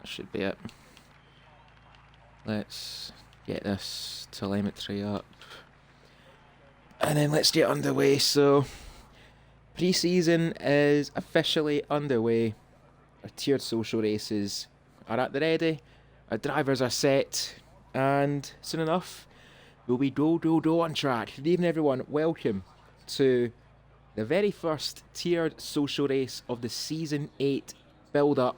That should be it. Let's get this telemetry up. And then let's get underway. So, pre-season is officially underway. Our tiered social races are at the ready. Our drivers are set. And soon enough, we'll be do on track. Good evening, everyone. Welcome to the very first tiered social race of the Season 8 build-up.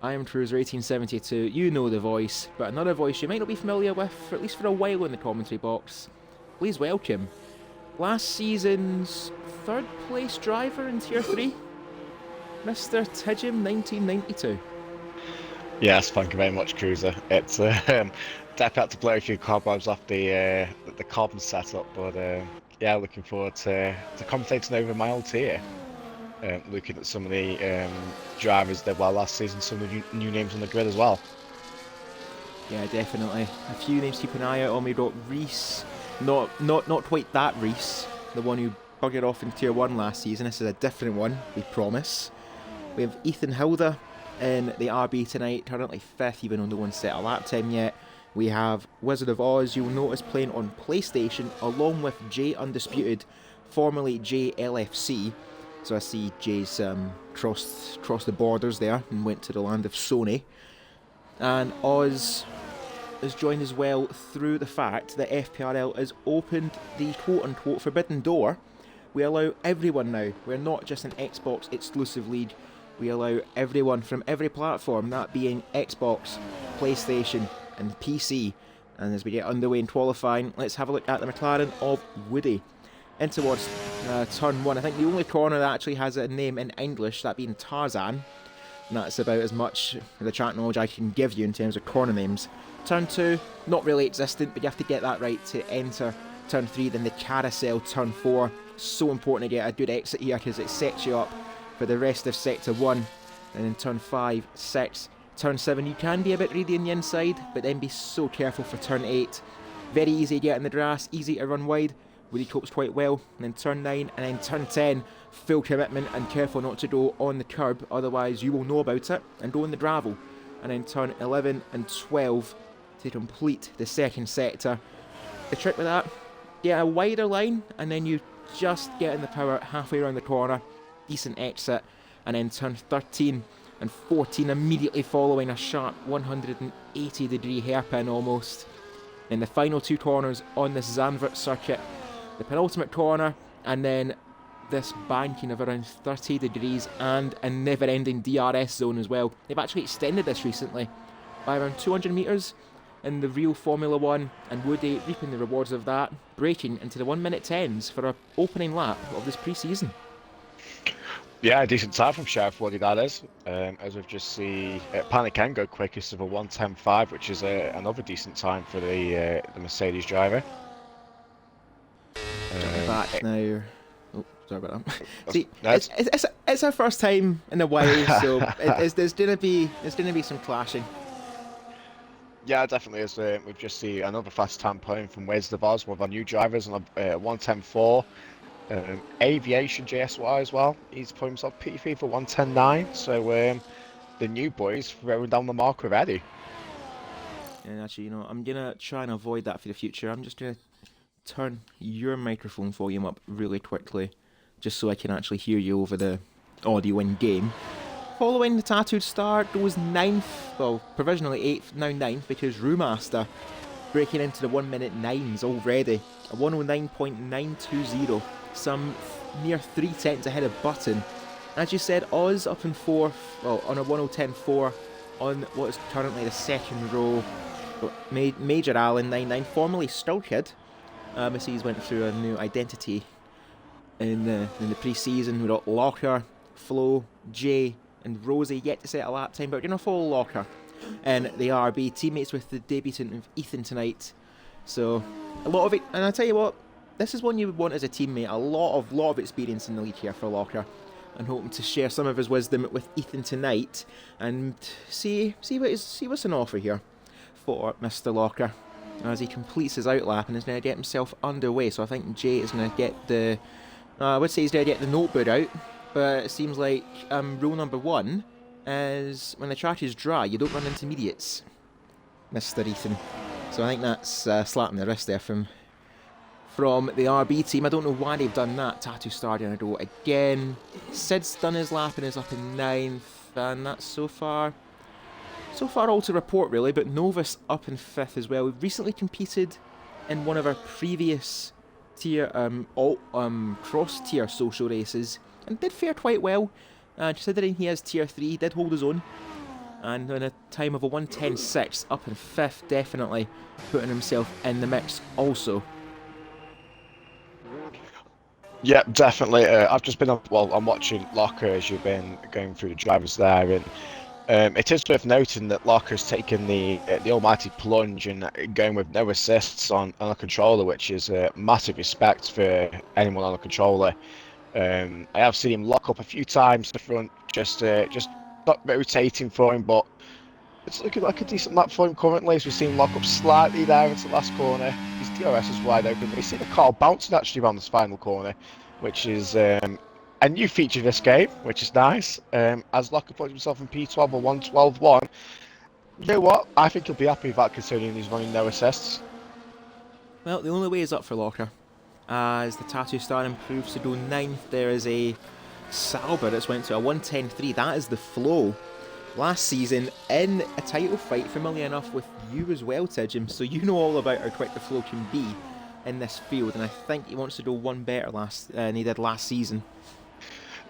I am Cruiser 1872, you know the voice, but another voice you might not be familiar with, for at least for a while in the commentary box. Please welcome last season's third place driver in Tier 3, Mr. Tijim 1992. Yes, thank you very much, Cruiser. It's definitely had to blow a few cobwebs off the carbon setup, but yeah, looking forward to commentating over my old tier. Looking at some of the drivers that well last season, some of the new names on the grid as well. Yeah, definitely. A few names to keep an eye out on. We got Reese, not quite that Reese, the one who buggered off in Tier 1 last season. This is a different one, we promise. We have Ethan Hilda in the RB tonight, currently 5th, even though no one set a lap time yet. We have Wizard of Oz, you'll notice playing on PlayStation, along with J Undisputed, formerly JLFC. So I see Jay's crossed the borders there and went to the land of Sony. And Oz is joined as well through the fact that FPRL has opened the quote-unquote forbidden door. We allow everyone now. We're not just an Xbox exclusive league. We allow everyone from every platform, that being Xbox, PlayStation and PC. And as we get underway in qualifying, let's have a look at the McLaren of Woody. In towards turn 1. I think the only corner that actually has a name in English, that being Tarzan. And that's about as much of the track knowledge I can give you in terms of corner names. Turn 2, not really existent, but you have to get that right to enter turn 3. Then the carousel, turn 4. So important to get a good exit here because it sets you up for the rest of sector 1. And then turn 5, 6, turn 7. You can be a bit greedy on the inside, but then be so careful for turn 8. Very easy to get in the grass, easy to run wide. Woody copes quite well, and then turn 9, and then turn 10, full commitment and careful not to go on the curb, otherwise you will know about it, and go in the gravel. And then turn 11 and 12 to complete the second sector. The trick with that, get a wider line, and then you just get in the power halfway around the corner, decent exit, and then turn 13 and 14 immediately following a sharp 180 degree hairpin almost. In the final two corners on this Zandvoort circuit, the penultimate corner, and then this banking of around 30 degrees and a never-ending DRS zone as well. They've actually extended this recently by around 200 metres in the real Formula 1, and Woody reaping the rewards of that, breaking into the 1-minute 10s for an opening lap of this pre-season. Yeah, a decent time from Sheriff Woody, that is. As we've just seen, Panic can go quickest of a 1:10.5, which is another decent time for the Mercedes driver. Back now. Oh, sorry about that. See, it's our first time in a while, so there's gonna be some clashing. Yeah, definitely is. We've just seen another fast time playing from Wizard of Oz, one of our new drivers on a 1:10.4. Aviation JSY as well. He's put himself P3 for 1:10.9. So the new boys throwing down the mark already. And actually, I'm gonna try and avoid that for the future. I'm just gonna turn your microphone volume up really quickly, just so I can actually hear you over the audio in game. Following the tattooed star goes 9th, well, provisionally 8th, now 9th, because Remaster breaking into the 1-minute 9s already. A 109.920, some near 3 tenths ahead of Button. As you said, Oz up in 4th, well, on a 1:10.4 on what is currently the second row. Major Allen 9.9, formerly Skull Kid. Mercedes went through a new identity in the pre-season. We got Locker, Flo, Jay, and Rosie yet to set a lap time, but we're going to follow Locker and the RB, teammates with the debutant of Ethan tonight. So a lot of it, and I tell you what, this is one you would want as a teammate. A lot of experience in the league here for Locker, and hoping to share some of his wisdom with Ethan tonight and see what's on offer here for Mr. Locker as he completes his outlap and is going to get himself underway. So I think Jay is going to get I would say he's going to get the notebook out, but it seems like rule number 1 is when the track is dry, you don't run intermediates, Mr. Ethan. So I think that's slapping the wrist there from the RB team. I don't know why they've done that. Tattoo starting a do it again. Sid's done his lap and is up in 9th, and that's so far all to report really. But Novus up in 5th as well. We've recently competed in one of our previous tier cross tier social races and did fare quite well. Considering he has tier 3, did hold his own. And in a time of a 1:10.6, up in 5th, definitely putting himself in the mix also. Yeah, definitely. I've just been I'm watching Locker as you've been going through the drivers there, and it is worth noting that Locker's taken the almighty plunge and going with no assists on a controller, which is massive respect for anyone on a controller. I have seen him lock up a few times in the front, just not rotating for him, but it's looking like a decent lap for him currently, as we've seen him lock up slightly there into the last corner. His DRS is wide open. We've seen a car bouncing actually around this final corner, which is a new feature of this game, which is nice. As Locker puts himself in P12 or 1:12.1, you know what? I think he'll be happy with that considering he's running no assists. Well, the only way is up for Locker. As the Tattoo Star improves to go 9th, there is a Sauber that's went to a 1:10.3. That is the flow. Last season, in a title fight, familiar enough with you as well, Tidjum, so you know all about how quick the flow can be in this field, and I think he wants to do one better than he did last season.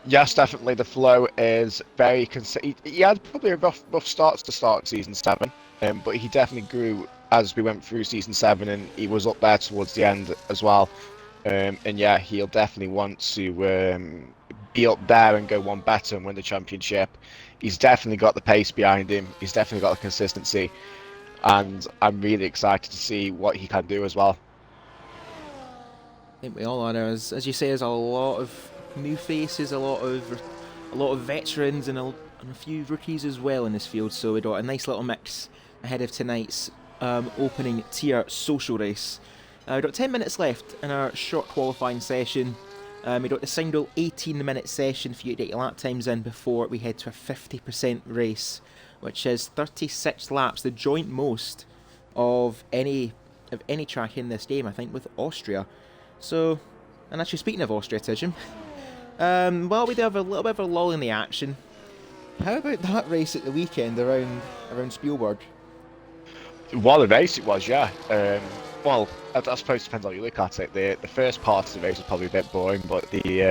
Yes, definitely. The flow is very consistent. He had probably a rough start to start season 7, but he definitely grew as we went through season 7, and he was up there towards the end as well. And yeah, he'll definitely want to be up there and go one better and win the championship. He's definitely got the pace behind him. He's definitely got the consistency, and I'm really excited to see what he can do as well. I think we all are. As you say, there's a lot of new faces, a lot of veterans, and a few rookies as well in this field. So we got a nice little mix ahead of tonight's opening tier social race. We've got 10 minutes left in our short qualifying session. We got the single 18-minute session for you to get your lap times in before we head to a 50% race, which is 36 laps, the joint most of any track in this game, I think, with Austria. So, and actually speaking of Austria, Tidjum, well, we do have a little bit of a lull in the action. How about that race at the weekend around Spielberg? What a race it was, yeah. Well, I suppose it depends how you look at it. The first part of the race was probably a bit boring, but the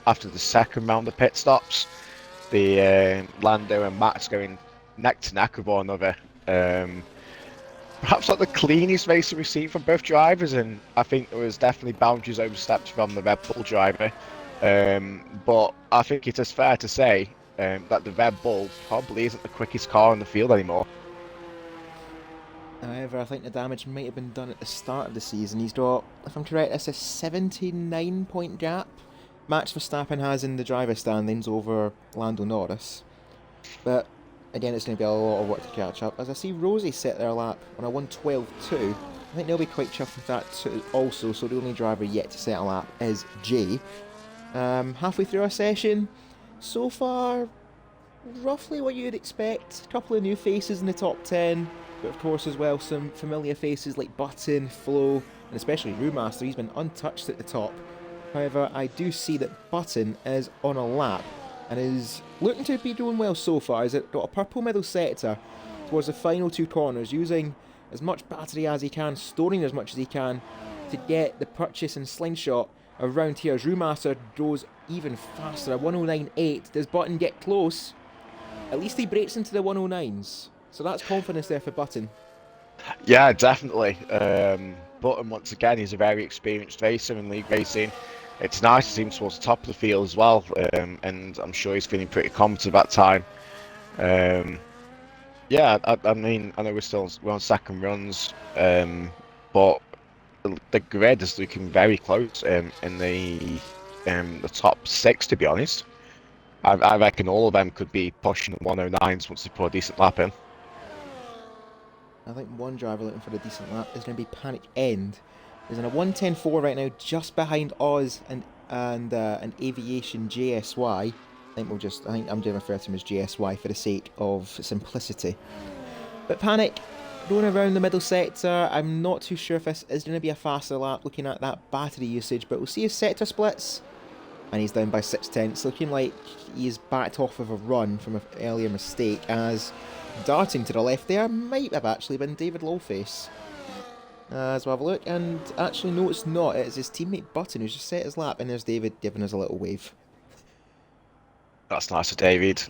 after the second round of pit stops, the Lando and Max going neck to neck with one another. Perhaps not the cleanest race we've seen from both drivers, and I think there was definitely boundaries overstepped from the Red Bull driver. But I think it is fair to say that the Red Bull probably isn't the quickest car in the field anymore. However, I think the damage might have been done at the start of the season. He's got, if I'm correct, it's a 79-point gap Max Verstappen has in the driver standings over Lando Norris. But again, it's going to be a lot of work to catch up. As I see Rosie set their lap on a 1:12.2, I think they'll be quite chuffed with that too also, so the only driver yet to set a lap is Jay. Halfway through our session, so far, roughly what you'd expect. A couple of new faces in the top 10. But of course as well some familiar faces like Button, Flo, and especially Brewmaster. He's been untouched at the top. However, I do see that Button is on a lap and is looking to be doing well so far. He's got a purple middle sector towards the final two corners, using as much battery as he can, storing as much as he can to get the purchase and slingshot around here. As Brewmaster goes even faster, a 109.8. Does Button get close? At least he breaks into the 109s. So that's confidence there for Button. Yeah, definitely. Button, once again, he's a very experienced racer in league racing. It's nice to see him towards the top of the field as well, and I'm sure he's feeling pretty confident at that time. Yeah, I mean, I know we're on second runs, but the grid is looking very close in the top 6, to be honest. I reckon all of them could be pushing the 109s once they put a decent lap in. I think one driver looking for a decent lap is going to be Panic End. He's in a 1:10.4 right now, just behind Oz and Aviation JSY. I think I'm doing refer to him as GSY for the sake of simplicity. But Panic, going around the middle sector, I'm not too sure if this is going to be a faster lap looking at that battery usage, but we'll see his sector splits. And he's down by 6/10, looking like he's backed off of a run from an earlier mistake, as darting to the left there might have actually been David Lawface. As we'll have a look, and actually no, it's not, it's his teammate Button who's just set his lap, and there's David giving us a little wave. That's nice of David.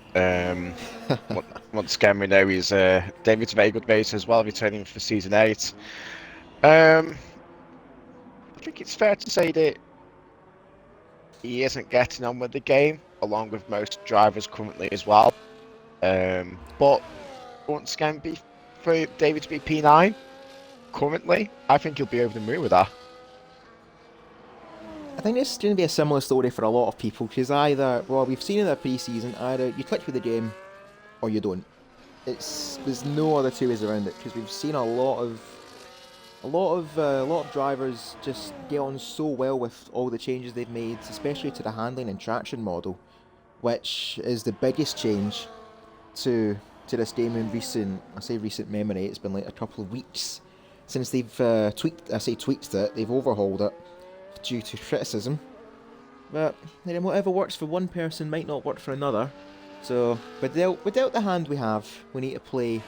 Once again, we know David's a very good racer as well, returning for Season 8. I think it's fair to say that he isn't getting on with the game, along with most drivers currently as well. But once again, for David to be P9 currently, I think he'll be over the moon with that. I think this is going to be a similar story for a lot of people, because we've seen in the pre-season, either you click with the game or you don't. There's no other two ways around it, because we've seen a lot of drivers just get on so well with all the changes they've made, especially to the handling and traction model, which is the biggest change to this game in recent memory. It's been like a couple of weeks since they've tweaked it, they've overhauled it due to criticism. But then whatever works for one person might not work for another. So without the hand we have, we need to play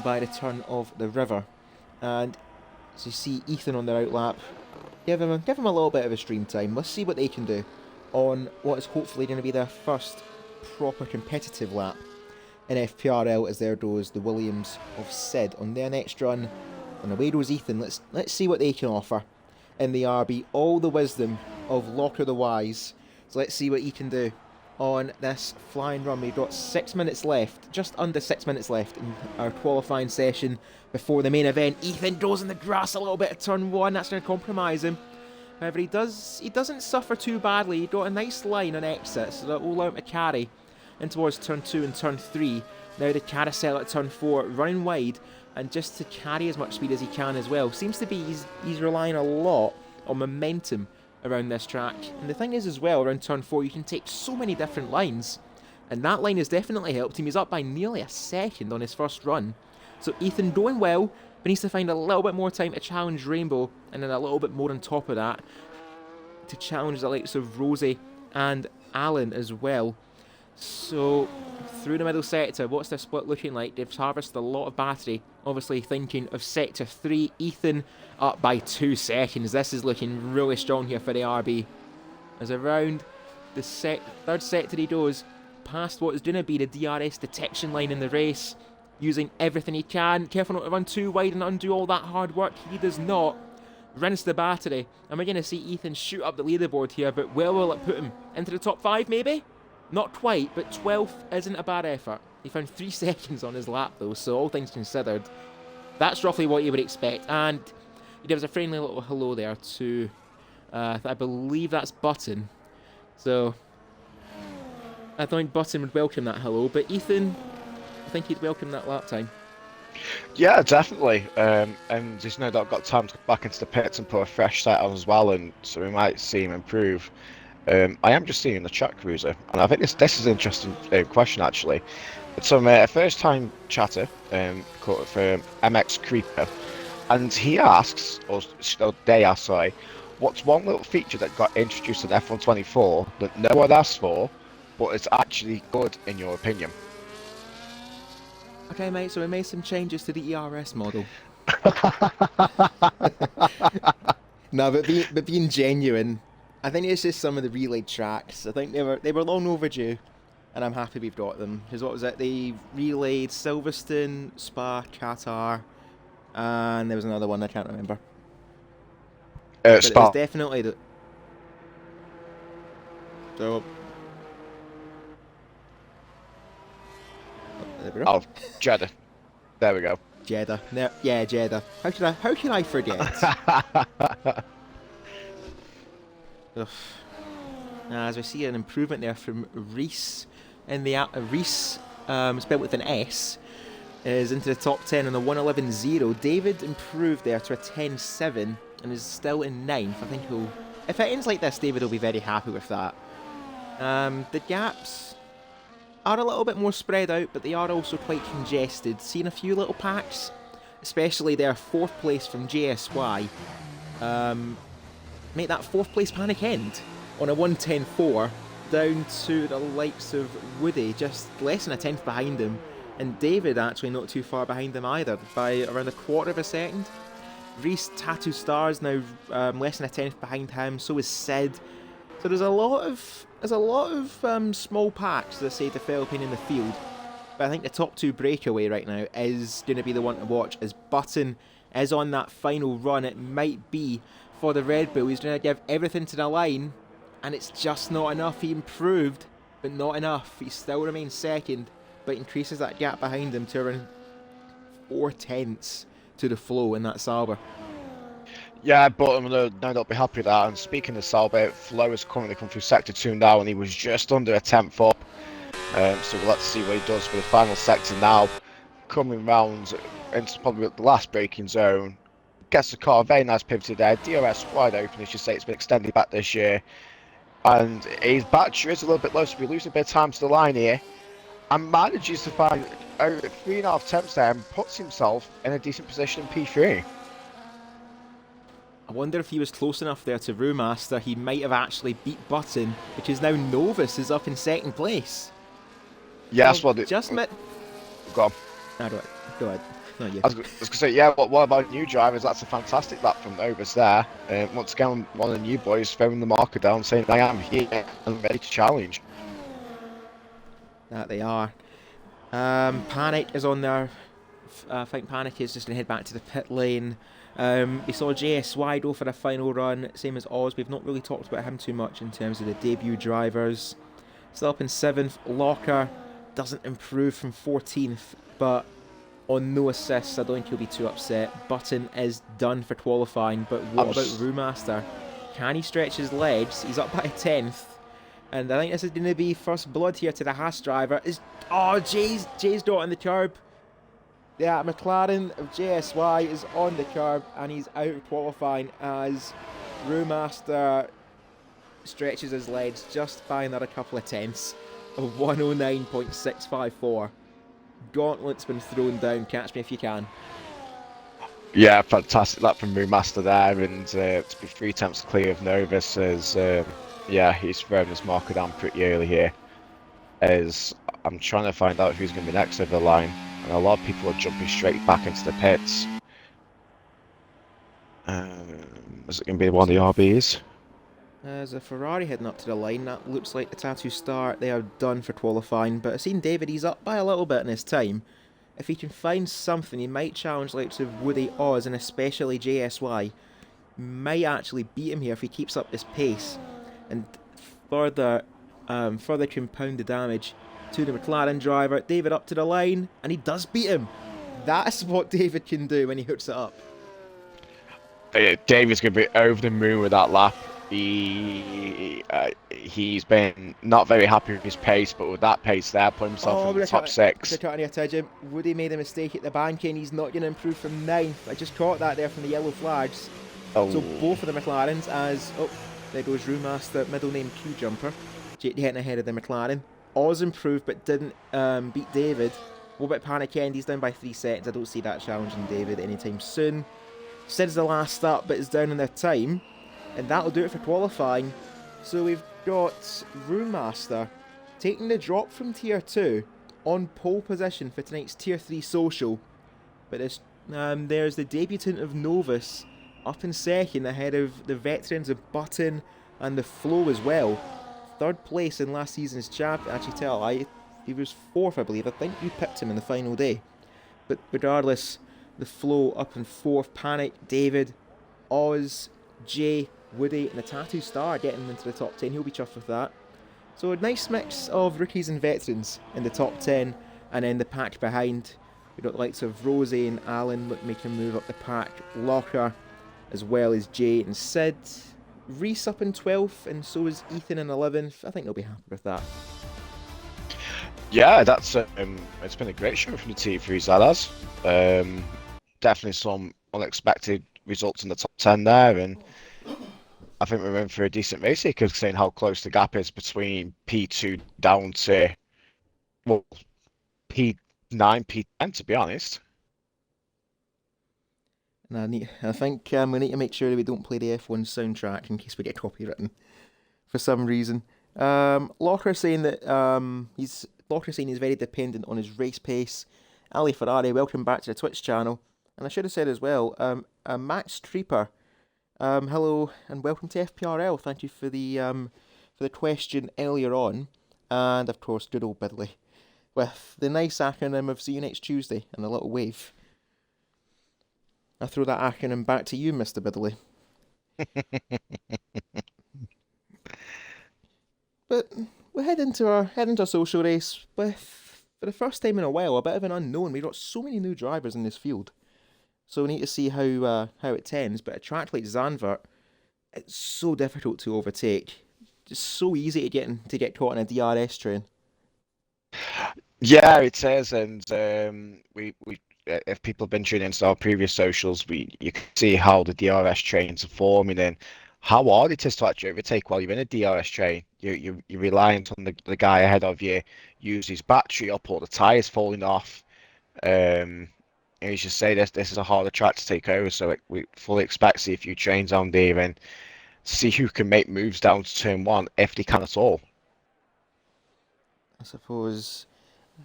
by the turn of the river. And as you see Ethan on their outlap, give him a little bit of a stream time. Let's see what they can do on what is hopefully going to be their first proper competitive lap in FPRL, as there goes the Williams of Sid on their next run. And away goes Ethan. Let's see what they can offer in the RB. All the wisdom of Locker the Wise. So let's see what he can do on this flying run. We've got 6 minutes left, just under 6 minutes left in our qualifying session before the main event. Ethan goes in the grass a little bit at turn 1. That's going to compromise him. However, he doesn't suffer too badly. He got a nice line on exit, so that will allow him to carry in towards turn 2 and turn 3. Now the carousel at turn 4, running wide, and just to carry as much speed as he can as well. Seems to be he's relying a lot on momentum around this track. And the thing is as well, around turn 4 you can take so many different lines, and that line has definitely helped him. He's up by nearly a second on his first run. So Ethan doing well, but needs to find a little bit more time to challenge Rainbow, and then a little bit more on top of that to challenge the likes of Rosie and Alan as well. So through the middle sector, what's their split looking like? They've harvested a lot of battery, obviously thinking of sector 3. Ethan up by 2 seconds. This is looking really strong here for the RB. As around the third sector he goes, past what is going to be the DRS detection line in the race, using everything he can. Careful not to run too wide and undo all that hard work. He does not. Rinse the battery. And we're going to see Ethan shoot up the leaderboard here, but where will it put him? Into the top 5 maybe? Not quite, but 12th isn't a bad effort. He found 3 seconds on his lap though, so all things considered, that's roughly what you would expect. And he gives a friendly little hello there to, I believe that's Button. So I think Button would welcome that hello, but Ethan, I think he'd welcome that lap time. Yeah, definitely. And he's no doubt got time to get back into the pits and put a fresh set on as well, and so we might see him improve. I am just seeing the chat, Cruiser, and I think this is an interesting question actually. It's from a first-time chatter called for MX Creeper, and he asks, or they ask, sorry, what's one little feature that got introduced in F124 that no one asked for, but it's actually good in your opinion? Okay, mate, so we made some changes to the ERS model. No, but being genuine, I think it's just some of the relayed tracks. I think they were long overdue, and I'm happy we've got them. Because what was it? They relayed Silverstone, Spa, Qatar, and there was another one I can't remember. But Spa. it was definitely the. So. There we go. Oh, Jeddah. There we go. Jeddah. Yeah, Jeddah. How can I forget? As we see an improvement there from Reese in the Reese, spelled with an S, is into the top 10 on a 1:11.0. David improved there to a 10.7 and is still in 9th. I think if it ends like this, David will be very happy with that. The gaps are a little bit more spread out, but they are also quite congested. Seeing a few little packs, especially their 4th place from JSY, make that 4th place panic end on a 1:10.4 down to the likes of Woody, just less than a tenth behind him, and David actually not too far behind him either, by around a quarter of a second. Reese Tattoo Stars now less than a tenth behind him, so is Sid. So there's a lot of small packs, as I say, developing in the field. But I think the top 2 breakaway right now is going to be the one to watch, as Button is on that final run. It might be for the Red Bull. He's going to give everything to the line, and it's just not enough. He improved, but not enough. He still remains second, but increases that gap behind him to around 4 tenths to the flow in that Sauber. Yeah, but I'm no doubt be happy with that. And speaking of Sauber, Flo has currently come through sector 2 now, and he was just under a tenth up. So let's see what he does for the final sector now. Coming round into probably the last braking zone. Gets the car, very nice pivoted there. DRS wide open, as you say, it's been extended back this year. And his battery is a little bit low, so we're losing a bit of time to the line here. And manages to find 3.5 tenths there and puts himself in a decent position in P3. I wonder if he was close enough there to Brewmaster, he might have actually beat Button, because now Novus is up in 2nd place. Yes, well, just met. Go on. No, go ahead. Not you. I was going to say, yeah, what about new drivers? That's a fantastic lap from Novus there. Once again, one of the new boys throwing the marker down, saying, I am here and ready to challenge. That they are. Panic is on there. I think Panic is just going to head back to the pit lane. We saw JSY go for the final run, same as Oz. We've not really talked about him too much in terms of the debut drivers. Still up in 7th. Locker doesn't improve from 14th, but on no assists, I don't think he'll be too upset. Button is done for qualifying, but what about Brewmaster? Can he stretch his legs? He's up by a 10th. And I think this is going to be first blood here to the Haas driver. Jay's not on the curb. Yeah, McLaren of JSY is on the curb, and he's out of qualifying as Brewmaster stretches his legs just by another couple of tenths of 109.654. Gauntlet's been thrown down. Catch me if you can. Yeah, fantastic lap from Brewmaster there, and to be 3 tenths clear of Novus as yeah, he's thrown his marker down pretty early here. As I'm trying to find out who's going to be next over the line, and a lot of people are jumping straight back into the pits. Is it going to be one of the RBs? There's a Ferrari heading up to the line. That looks like the Tattoo Star. They are done for qualifying, but I've seen David, he's up by a little bit in his time. If he can find something, he might challenge likes of Woody, Oz, and especially JSY. Might actually beat him here if he keeps up this pace, and further compound the damage to the McLaren driver. David up to the line, and he does beat him. That's what David can do when he hooks it up. David's going to be over the moon with that lap. He's been not very happy with his pace, but with that pace there, put himself in the top 6. Woody made a mistake at the banking. He's not going to improve from 9th. I just caught that there from the yellow flags. Oh. So both of the McLarens, as there goes Brewmaster, middle name Q jumper, getting ahead of the McLaren. Oz improved but didn't beat David. What about Panic End? He's down by 3 seconds. I don't see that challenging David anytime soon. Sid's the last up, but it's down in their time. And that'll do it for qualifying. So we've got Brewmaster taking the drop from Tier 2 on pole position for tonight's Tier 3 social. But there's the debutant of Novus up in 2nd ahead of the veterans of Button and the Flow as well. 3rd place in last season's champion. Actually, he was 4th, I believe. I think you picked him in the final day. But regardless, the Flow up in 4th. Panic, David, Oz, Jay, Woody, and the Tattoo Star getting into the top 10. He'll be chuffed with that. So a nice mix of rookies and veterans in the top 10. And then the pack behind, we've got the likes of Rosie and Alan making a move up the pack. Locker, as well as Jay and Sid. Reese up in 12th, and so is Ethan in 11th. I think they'll be happy with that. Yeah, that's it's been a great show from the T3s, that has. Definitely some unexpected results in the top 10 there, and I think we're in for a decent race here, considering how close the gap is between P2 down to well, P9, P10 to be honest. And I think we need to make sure that we don't play the F1 soundtrack in case we get copywritten for some reason. Locker saying that Locker saying he's very dependent on his race pace. Ali Ferrari, welcome back to the Twitch channel. And I should have said as well, Max Treeper, hello and welcome to FPRL. Thank you for the question earlier on, and of course good old Bidley with the nice acronym of see you next Tuesday and a little wave. I throw that acronym back to you, Mr. Bidley. But we head into our social race with, for the first time in a while, a bit of an unknown. We've got so many new drivers in this field, so we need to see how it tends. But a track like Zandvoort, it's so difficult to overtake. Just so easy to get caught in a DRS train. Yeah, it is, and we if people have been tuning into our previous socials, you can see how the DRS trains are forming and how hard it is to actually overtake while you're in a DRS train. You're reliant on the guy ahead of you, use his battery up or the tires falling off. And you should say this is a harder track to take over, so we fully expect to see a few trains on there and see who can make moves down to turn one if they can at all. I suppose.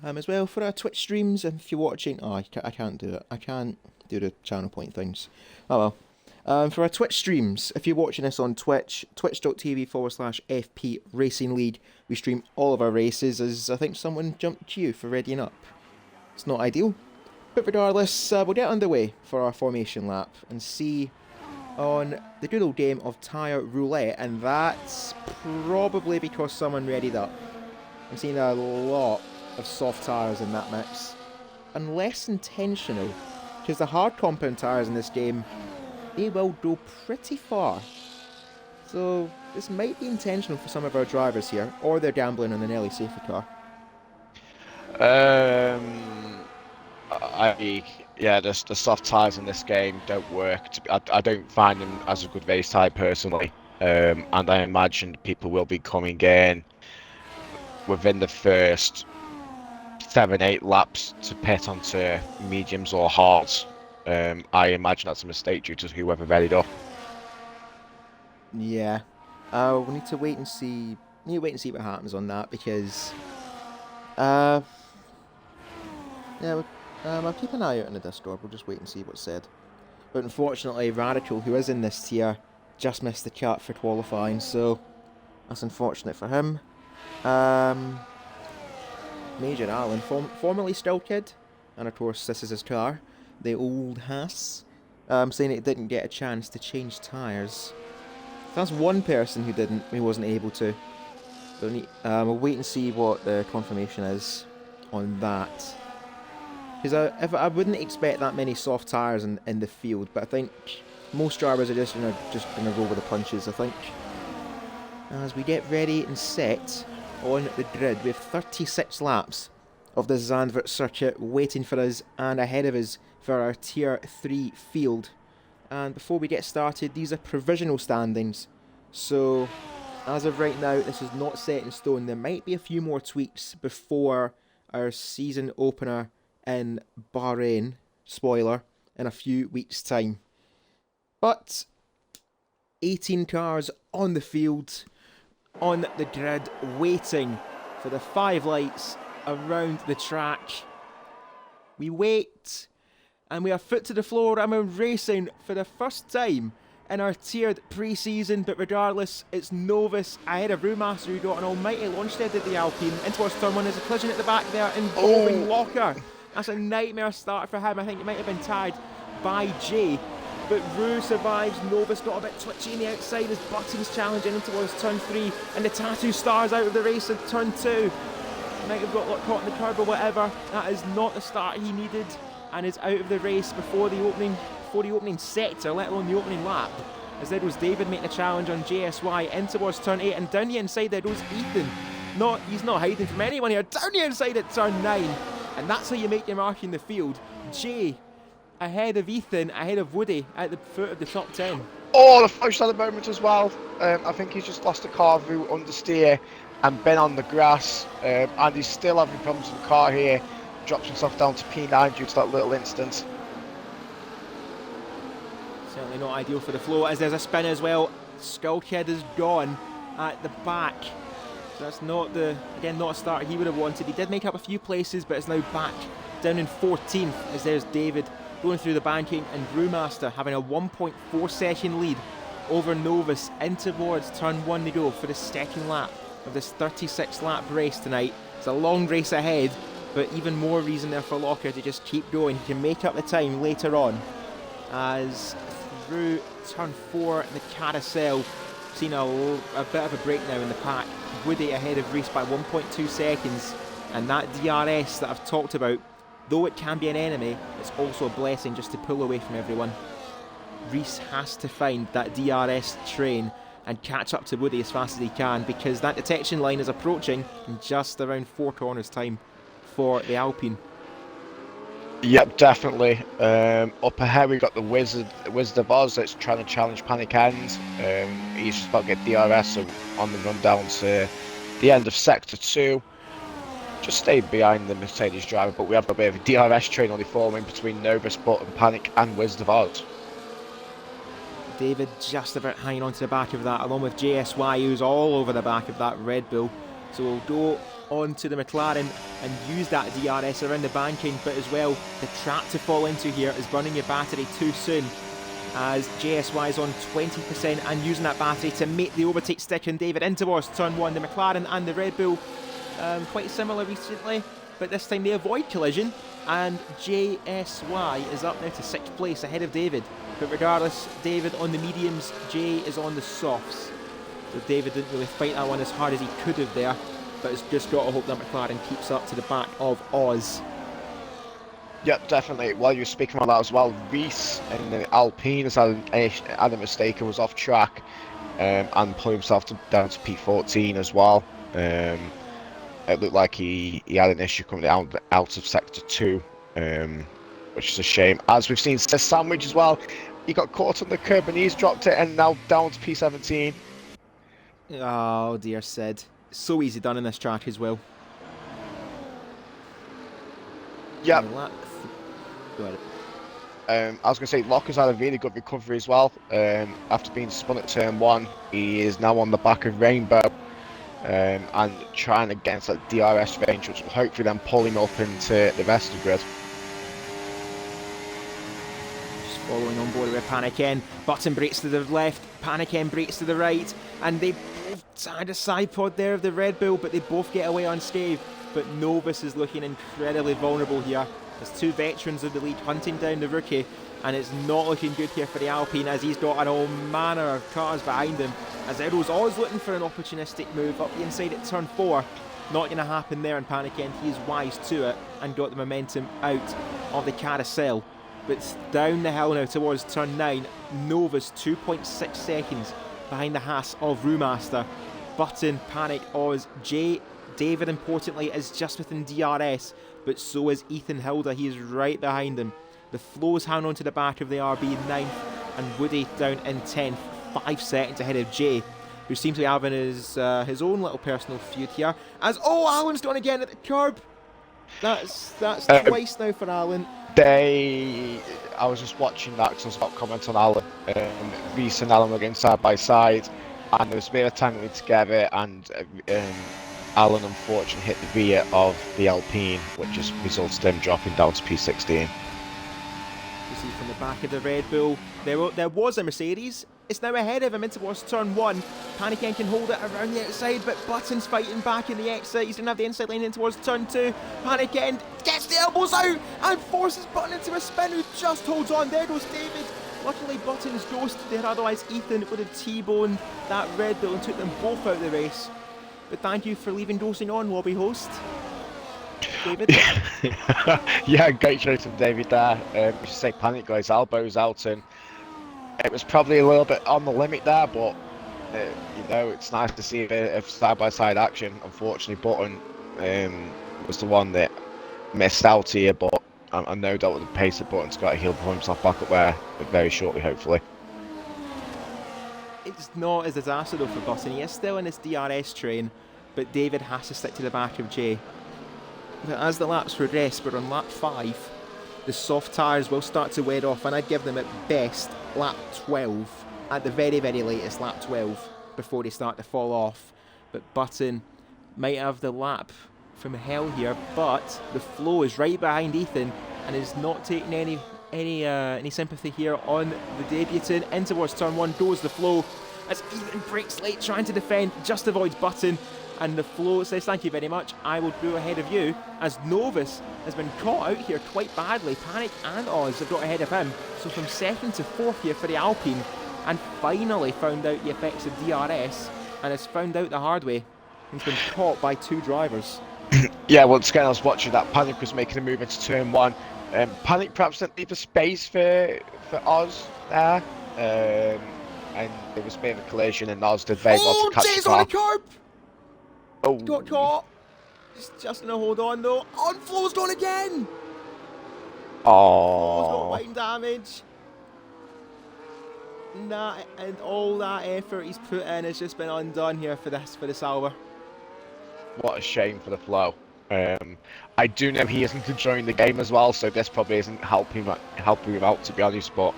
As well, for our Twitch streams, if you're watching... Oh, I can't do it. I can't do the channel point things. Oh well. For our Twitch streams, if you're watching us on Twitch, twitch.tv/FP Racing League, we stream all of our races as I think someone jumped queue for readying up. It's not ideal, but regardless, we'll get underway for our formation lap and see on the good old game of tyre roulette, and that's probably because someone readied up. I'm seeing a lot of soft tyres in that mix, unless intentional, because the hard compound tyres in this game, they will go pretty far. So this might be intentional for some of our drivers here, or they're gambling on an early safety car. The soft tyres in this game don't work. I don't find them as a good race tyre personally, and I imagine people will be coming in within the first 7-8 laps to pit onto mediums or hards. I imagine that's a mistake due to whoever readied up. Yeah, we need to wait and see. What happens on that because, I'll keep an eye out on the Discord. We'll just wait and see what's said. But unfortunately, Radical, who is in this tier, just missed the cut for qualifying, so that's unfortunate for him. Major Allen, formerly Still Kid, and of course this is his car, the old Haas, saying it didn't get a chance to change tyres. That's one person who wasn't able to. We'll wait and see what the confirmation is on that. Because I wouldn't expect that many soft tyres in the field, but I think most drivers are just gonna go with the punches. I think as we get ready and set on the grid, we have 36 laps of the Zandvoort circuit waiting for us and ahead of us for our Tier 3 field. And before we get started, these are provisional standings. So, as of right now, this is not set in stone. There might be a few more tweaks before our season opener in Bahrain, spoiler, in a few weeks' time. But 18 cars on the field, on the grid, waiting for the 5 lights around the track. We wait, and we are foot to the floor, and we're racing for the first time in our tiered pre-season. But regardless, it's Novus ahead of Brewmaster, who got an almighty launch stead at the Alpine. In towards turn 1, there's a collision at the back there involving Locker. That's a nightmare start for him. I think it might have been tagged by Jay. But Rue survives. Novus got a bit twitchy on the outside as Buttons challenging in towards turn 3. And the Tattoo Stars out of the race in turn 2. Might have got caught in the curb or whatever. That is not the start he needed. And is out of the race before the opening sector, let alone the opening lap. As there was David making a challenge on JSY in towards turn 8. And down the inside there goes Ethan. He's not hiding from anyone here. Down the inside at turn 9. And that's how you make your mark in the field. Jay ahead of Ethan, ahead of Woody at the foot of the top 10. Oh, the flash at the moment as well. I think he's just lost a car through understeer. and Ben on the grass, and he's still having problems with the car here. Drops himself down to P9 due to that little incident. Certainly not ideal for the flow, as there's a spin as well. Skullkid is gone at the back. So that's not not a start he would have wanted. He did make up a few places, but is now back down in 14th, as there's David going through the banking, and Brewmaster having a 1.4 second lead over Novus in towards turn 1 to go for the second lap of this 36 lap race tonight. It's a long race ahead, but even more reason there for Locker to just keep going. He can make up the time later on, as through turn 4 the carousel, seen a bit of a break now in the pack. Woody ahead of Reese by 1.2 seconds, and that DRS that I've talked about, though it can be an enemy, it's also a blessing just to pull away from everyone. Reese has to find that DRS train and catch up to Woody as fast as he can, because that detection line is approaching in just around 4 corners time for the Alpine. Yep, definitely. Up ahead we've got the Wizard of Oz that's trying to challenge Panic End. He's just about to get DRS, so on the run down to the end of Sector 2. Just stayed behind the Mercedes driver, but we have a bit of a DRS train only forming between Novus, Button, Panic and Wizard of Oz. David just about hanging on to the back of that, along with JSY, who's all over the back of that Red Bull. So we'll go on to the McLaren and use that DRS around the banking, but as well, the trap to fall into here is burning your battery too soon, as JSY is on 20% and using that battery to make the overtake stick on David in towards turn 1. The McLaren and the Red Bull, quite similar recently, but this time they avoid collision, and JSY is up now to 6th place ahead of David. But regardless, David on the mediums, Jay is on the softs. So David didn't really fight that one as hard as he could have there, but it's just got to hope that McLaren keeps up to the back of Oz. Yep, definitely. While you were speaking about that as well, Reese in the Alpine has had a mistake and was off track, and put himself down to P14 as well. It looked like he had an issue coming out of Sector 2, which is a shame. As we've seen Sandwich as well, he got caught on the curb and he's dropped it, and now down to P17. Oh dear, Sid. So easy done in this track as well. Yep. Go ahead. I was going to say, Locker's had a really good recovery as well. After being spun at turn 1, he is now on the back of Rainbow, and trying against that DRS range, which will hopefully then pull him up into the rest of the grid. Just following on board with Panic N. Button brakes to the left, Panic N brakes to the right, and they both had a side pod there of the Red Bull, but they both get away unscathed. But Novus is looking incredibly vulnerable here. There's two veterans of the league hunting down the rookie, and it's not looking good here for the Alpine, as he's got an all manner of cars behind him. As Edo's always looking for an opportunistic move up the inside at turn 4. Not going to happen there in Panic End. He is wise to it and got the momentum out of the carousel. But it's down the hill now towards turn 9. Novus 2.6 seconds behind the Haas of Brewmaster. Button, Panic, Oz, Jay, David importantly is just within DRS, but so is Ethan Hilda. He is right behind him. The Flows hang on to the back of the RB in 9th, and Woody down in 10th, 5 seconds ahead of Jay, who seems to be having his own little personal feud here. As Alan's done again at the curb. That's twice now for Alan. I was just watching that because I was about to comment on Alan. Reese and Alan were going side by side, and there was a bit of tangling together, and Alan unfortunately hit the rear of the Alpine, which just resulted in him dropping down to P16. You see from the back of the Red Bull, there was a Mercedes. It's now ahead of him in towards turn 1. Panic End can hold it around the outside, but Button's fighting back in the exit. He's going to have the inside lane in towards turn 2. Panic End gets the elbows out and forces Button into a spin, who just holds on. There goes David. Luckily Button's ghosted there, otherwise Ethan would have T-boned that Red Bull and took them both out of the race. But thank you for leaving dosing on, lobby host. David? Yeah, great choice from David there. We should say Panic got his elbows out, and it was probably a little bit on the limit there, but it's nice to see a bit of side-by-side action. Unfortunately, Button was the one that missed out here, but I'm no doubt with the pace of Button's got to heal pull himself back up there very shortly, hopefully. It's not as disaster though for Button. He is still in his DRS train, but David has to stick to the back of Jay. But as the laps progress, we're on lap 5, the soft tyres will start to wear off, and I'd give them at best lap 12, at the very, very latest lap 12, before they start to fall off. But Button might have the lap from hell here, but the flow is right behind Ethan and is not taking any sympathy here on the debutant. In towards turn 1 goes the flow as Ethan breaks late, trying to defend, just avoids Button, and the flow says thank you very much, I will go ahead of you, as Novus has been caught out here quite badly. Panic and Oz have got ahead of him, so from 2nd to 4th here for the Alpine, and finally found out the effects of DRS and has found out the hard way. He's been caught by 2 drivers. Yeah, once again I was watching that. Panic was making a move into turn 1. Panic perhaps didn't leave a space for Oz there, and there was a bit of a collision, and Oz did very well to catch Jay's the car. on the curb! Oh, Got caught! He's just gonna hold on though. On flow's gone again! Flow's got oh, wine damage. Nah, and all that effort he's put in has just been undone here for the Sauber. what a shame for the flow. I do know he isn't enjoying the game as well, so this probably isn't helping him out, to be honest. But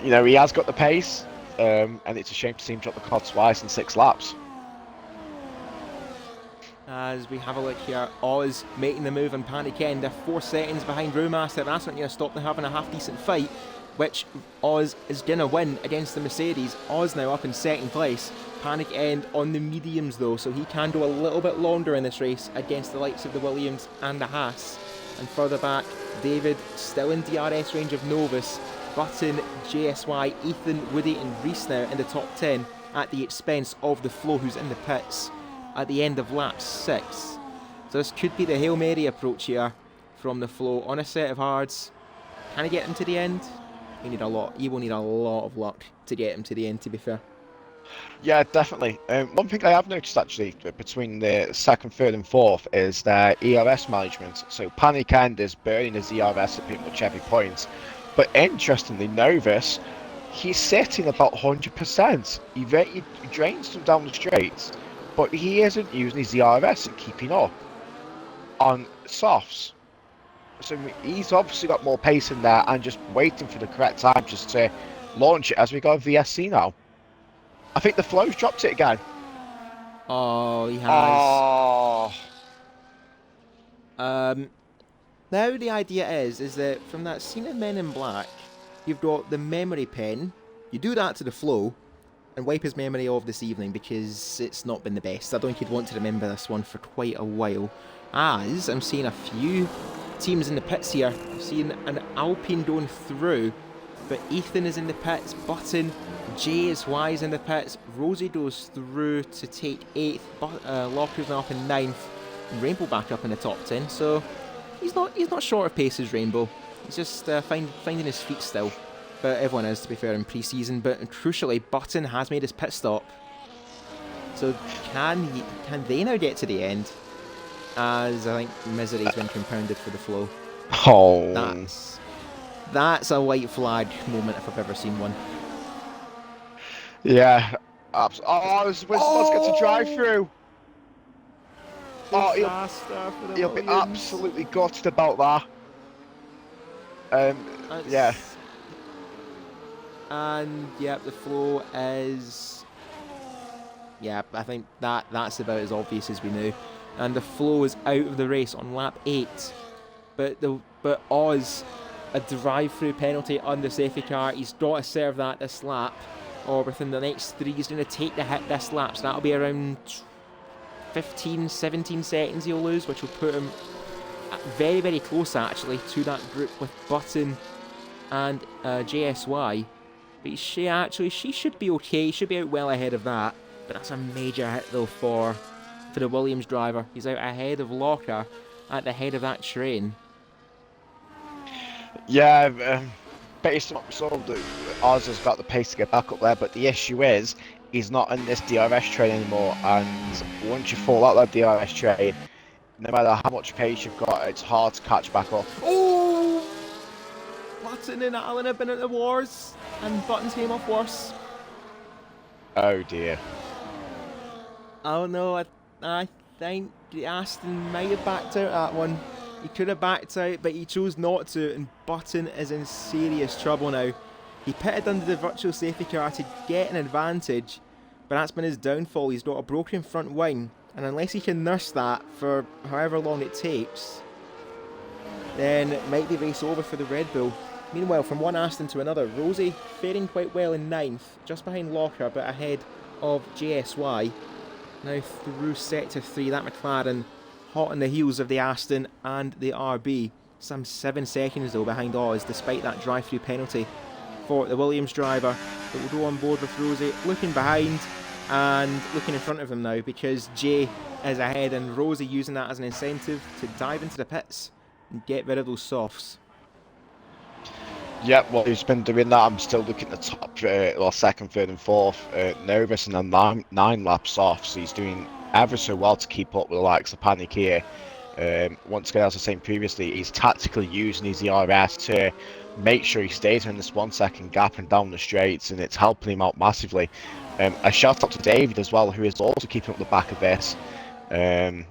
you know, he has got the pace, and it's a shame to see him drop the car twice in 6 laps. As we have a look here, Oz making the move on Panic End. They're 4 seconds behind Brewmaster, and that's not going to stop them having a half decent fight, which Oz is going to win against the Mercedes. Oz now up in 2nd place. Panic End on the mediums though, so he can go a little bit longer in this race against the likes of the Williams and the Haas. And further back, David still in DRS range of Novus, Button, JSY, Ethan, Woody and Reese now in the top 10 at the expense of the Flo, who's in the pits at the end of lap 6. So this could be the Hail Mary approach here from the Flo on a set of hards. Can he get him to the end? He will need a lot of luck to get him to the end, to be fair. Yeah, definitely. One thing I have noticed actually between the 2nd, 3rd and 4th is their ERS management. So Panic End is burning his ERS at pretty much every point. But interestingly, Novus, he's sitting about 100%. He drains them down the straights, but he isn't using his ERS and keeping up on softs. So he's obviously got more pace in there and just waiting for the correct time just to launch it as we go VSC now. I think the flow's dropped it again. Oh, he has. Oh. Now the idea is that from that scene of Men in Black, you've got the memory pen. You do that to the Flow and wipe his memory off this evening, because it's not been the best. I don't think he'd want to remember this one for quite a while. As I'm seeing a few teams in the pits here. I'm seeing an Alpine going through, but Ethan is in the pits, Button, JSY is in the pits, Rosie goes through to take 8th, Locker's now up in 9th, and Rainbow back up in the top 10, so he's not short of pace as Rainbow. He's just finding his feet still. But everyone is, to be fair, in pre-season. But crucially, Button has made his pit stop. So can they now get to the end? As I think misery's been compounded for the Flow. Oh. That's a white flag moment if I've ever seen one. Yeah. Where's got to drive through? He'll be absolutely gutted about that. Yeah. And yeah, the Flow is. Yeah, I think that's about as obvious as we knew. And the Flow is out of the race on lap 8. But Oz, a drive-through penalty on the safety car. He's got to serve that this lap, or within the next 3. He's going to take the hit this lap. So that'll be around 15, 17 seconds he'll lose, which will put him very, very close actually to that group with Button and JSY. But she should be okay. Should be out well ahead of that. But that's a major hit though for the Williams driver. He's out ahead of Locker at the head of that train. Yeah, based on what we saw, Oz has got the pace to get back up there, but the issue is he's not in this DRS train anymore, and once you fall out of that DRS train, no matter how much pace you've got, it's hard to catch back up. Oh! Button and Allen have been at the wars, and Button's came off worse. Oh dear. Oh no, I think the Aston might have backed out that one. He could have backed out, but he chose not to, and Button is in serious trouble now. He pitted under the virtual safety car to get an advantage, but that's been his downfall. He's got a broken front wing, and unless he can nurse that for however long it takes, then it might be race over for the Red Bull. Meanwhile, from one Aston to another, Rosie faring quite well in 9th, just behind Locker, but ahead of JSY. Now through sector 3, that McLaren hot on the heels of the Aston and the RB. Some 7 seconds though behind Oz, despite that drive-through penalty for the Williams driver. But we'll go on board with Rosie, looking behind and looking in front of him now, because Jay is ahead and Rosie using that as an incentive to dive into the pits and get rid of those softs. Yep, well, he's been doing that. I'm still looking at the top, or second, third, and fourth. Novus and then 9 laps off, so he's doing ever so well to keep up with the likes of Panic here. Once again, as I was saying previously, he's tactically using his ERS to make sure he stays in this 1 second gap and down the straights, and it's helping him out massively. A shout out to David as well, who is also keeping up the back of this, and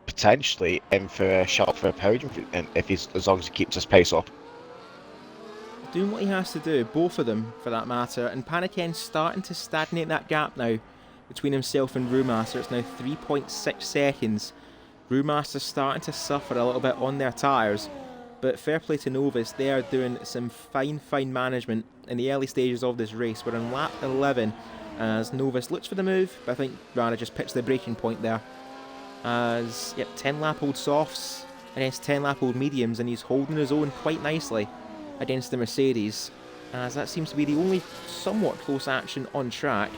potentially in for a shout for a podium if he's, as long as he keeps his pace up. Doing what he has to do, both of them for that matter, and Paniken's starting to stagnate that gap now between himself and Brewmaster. It's now 3.6 seconds. Brewmaster's starting to suffer a little bit on their tyres, but fair play to Novus, they are doing some fine management in the early stages of this race. We're on lap 11 as Novus looks for the move, but I think Rana just picks the breaking point there. As, yep, 10 lap old softs against 10 lap old mediums, and he's holding his own quite nicely against the Mercedes, as that seems to be the only somewhat close action on track,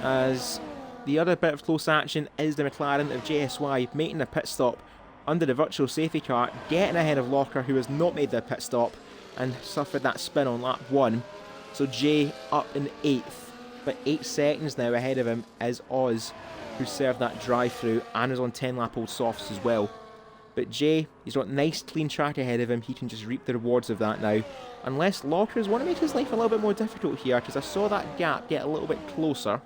as the other bit of close action is the McLaren of JSY making a pit stop under the virtual safety car, getting ahead of Locker, who has not made their pit stop and suffered that spin on lap 1. So Jay up in 8th, but 8 seconds now ahead of him is Oz, who served that drive-through and is on 10 lap old softs as well. But Jay, he's got nice clean track ahead of him, he can just reap the rewards of that now. Unless Lockers want to make his life a little bit more difficult here, because I saw that gap get a little bit closer.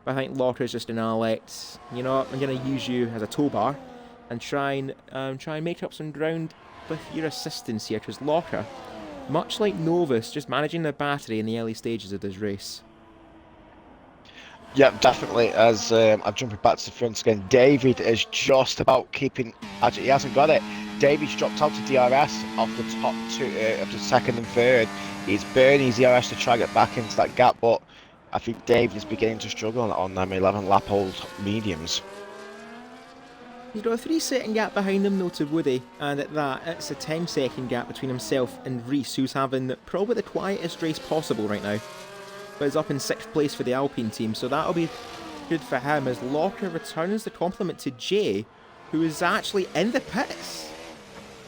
But I think Lockers just gonna elect, you know what, I'm gonna use you as a tow bar and try and make up some ground with your assistance here, because Locker, much like Novus, just managing the battery in the early stages of this race. Yeah, definitely. As I'm jumping back to the front again, David is just about keeping. Actually, he hasn't got it. David's dropped out to DRS off the top two, of the second and third. He's burning his DRS to try to get back into that gap, but I think David is beginning to struggle on them 11 lap old mediums. He's got a 3-second gap behind him though to Woody, and at that, it's a 10-second gap between himself and Reese, who's having probably the quietest race possible right now. But is up in 6th place for the Alpine team, so that'll be good for him as Locker returns the compliment to Jay, who is actually in the pits.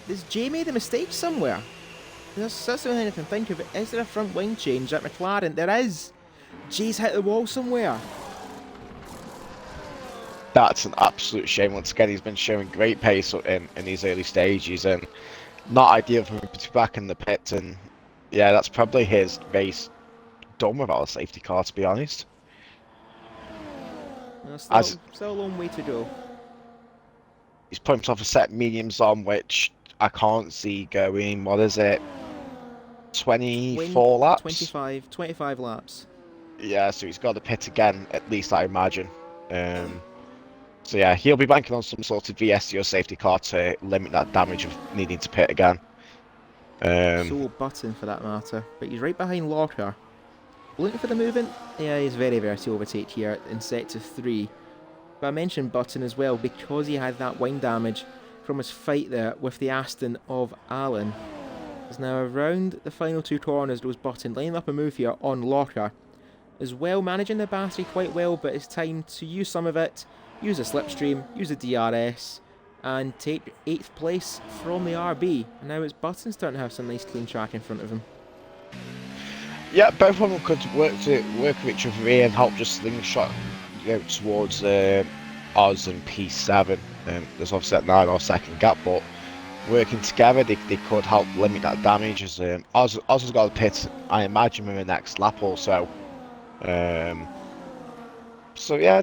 Has Jay made a mistake somewhere? That's the only thing I can think of. Is there a front wing change at McLaren? There is! Jay's hit the wall somewhere. That's an absolute shame. Once again, he's been showing great pace in these early stages, and not ideal for him to be back in the pit. And yeah, that's probably his race done without a safety car, to be honest. No, still a long way to go. He's put himself a set mediums on, which I can't see going, what is it, 24 laps? 25 laps. Yeah, so he's got to pit again, at least I imagine. So yeah, he'll be banking on some sort of VSC or safety car to limit that damage of needing to pit again. So will Button for that matter, but he's right behind Locker. Looking for the movement? Yeah, he's very to overtake here in sector 3. But I mentioned Button as well because he had that wing damage from his fight there with the Aston of Allen. As now around the final 2 corners goes Button, lining up a move here on Locker. As well, managing the battery quite well, but it's time to use some of it, use a slipstream, use a DRS, and take 8th place from the RB. And now it's Button starting to have some nice clean track in front of him. Yeah, both of them could work with each other here and help just slingshot towards Oz and P7. There's obviously that 9 or second gap, but working together they could help limit that damage. As Oz has got a pit, I imagine, in the next lap or so. So yeah,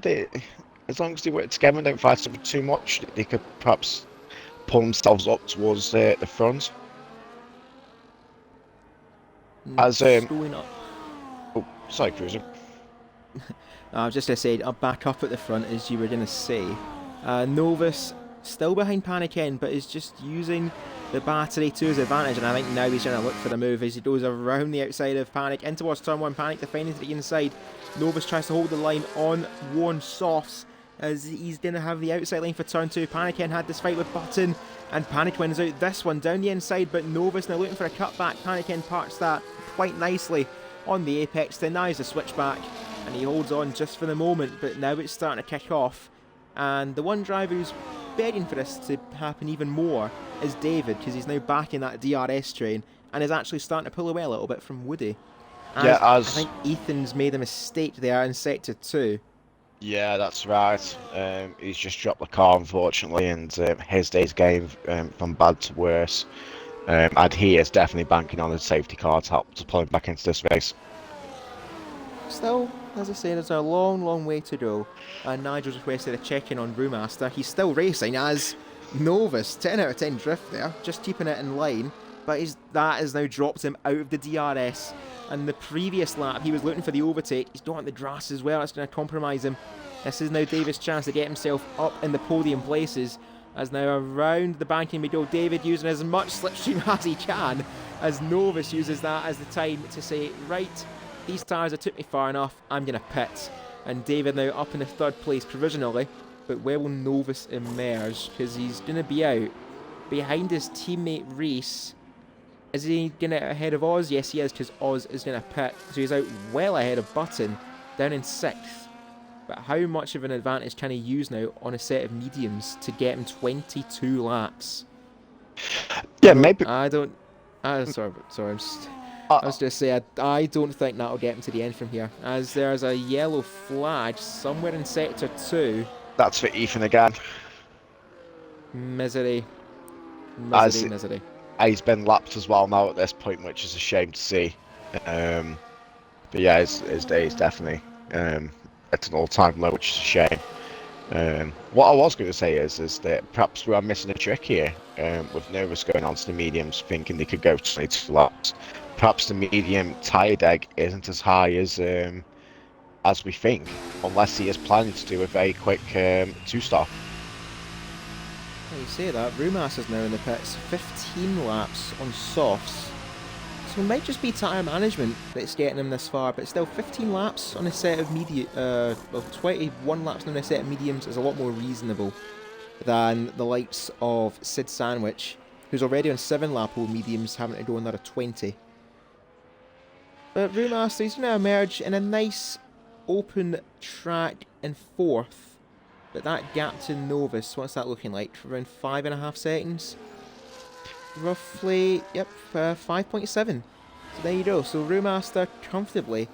as long as they work together and don't fight something too much, they could perhaps pull themselves up towards the front. As Slowing up. oh, sorry, Cruiser. I was just going to say, I'll back up at the front, as you were going to say. Novus still behind Panic End, but is just using the battery to his advantage, and I think now he's going to look for the move as he goes around the outside of Panic in towards turn 1. Panic defending to the inside. Novus tries to hold the line on one softs as he's going to have the outside line for turn 2. Panic End had this fight with Button, and Panic wins out this one down the inside, but Novus now looking for a cutback. Panic End parts that quite nicely on the apex, denies the switchback, and he holds on just for the moment, but now it's starting to kick off. And the one driver who's begging for this to happen even more is David, because he's now back in that DRS train and is actually starting to pull away a little bit from Woody. I think Ethan's made a mistake there in Sector 2. Yeah, that's right. He's just dropped the car, unfortunately, and his day's game from bad to worse. And he is definitely banking on a safety car to help to pull him back into this race. Still, as I say, there's a long, long way to go. And Nigel's requested a check-in on Brewmaster. He's still racing as Novus, 10 out of 10 drift there, just keeping it in line. But that has now dropped him out of the DRS. And the previous lap, he was looking for the overtake. He's not on the grass as well. That's going to compromise him. This is now David's chance to get himself up in the podium places. As now around the banking we go, David using as much slipstream as he can, as Novus uses that as the time to say, right, these tyres have took me far enough, I'm going to pit. And David now up in the 3rd place provisionally, but where will Novus emerge? Because he's going to be out behind his teammate Reese. Is he going to get ahead of Oz? Yes, he is, because Oz is going to pit. So he's out well ahead of Button, down in 6th. But how much of an advantage can he use now on a set of mediums to get him 22 laps? Yeah, maybe. Sorry. I was just going to say, I don't think that'll get him to the end from here, as there's a yellow flag somewhere in Sector 2. That's for Ethan again. Misery. He's been lapped as well now at this point, which is a shame to see. But yeah, his day is definitely at an all-time low, which is a shame. What I was going to say is that perhaps we are missing a trick here with Novus going on to the mediums, thinking they could go 22 laps. Perhaps the medium tyre deg isn't as high as we think, unless he is planning to do a very quick 2-stop. You say that, Brewmaster's now in the pits, 15 laps on softs. So it might just be tyre management that's getting him this far, but still 15 laps on a set of 21 laps on a set of mediums is a lot more reasonable than the likes of Sid Sandwich, who's already on 7 lap old mediums, having to go another 20. But Brewmaster, he's going to emerge in a nice open track in 4th. But that gap to Novus, what's that looking like? Around 5.5 seconds? Roughly, yep, 5.7. So there you go. So Brewmaster comfortably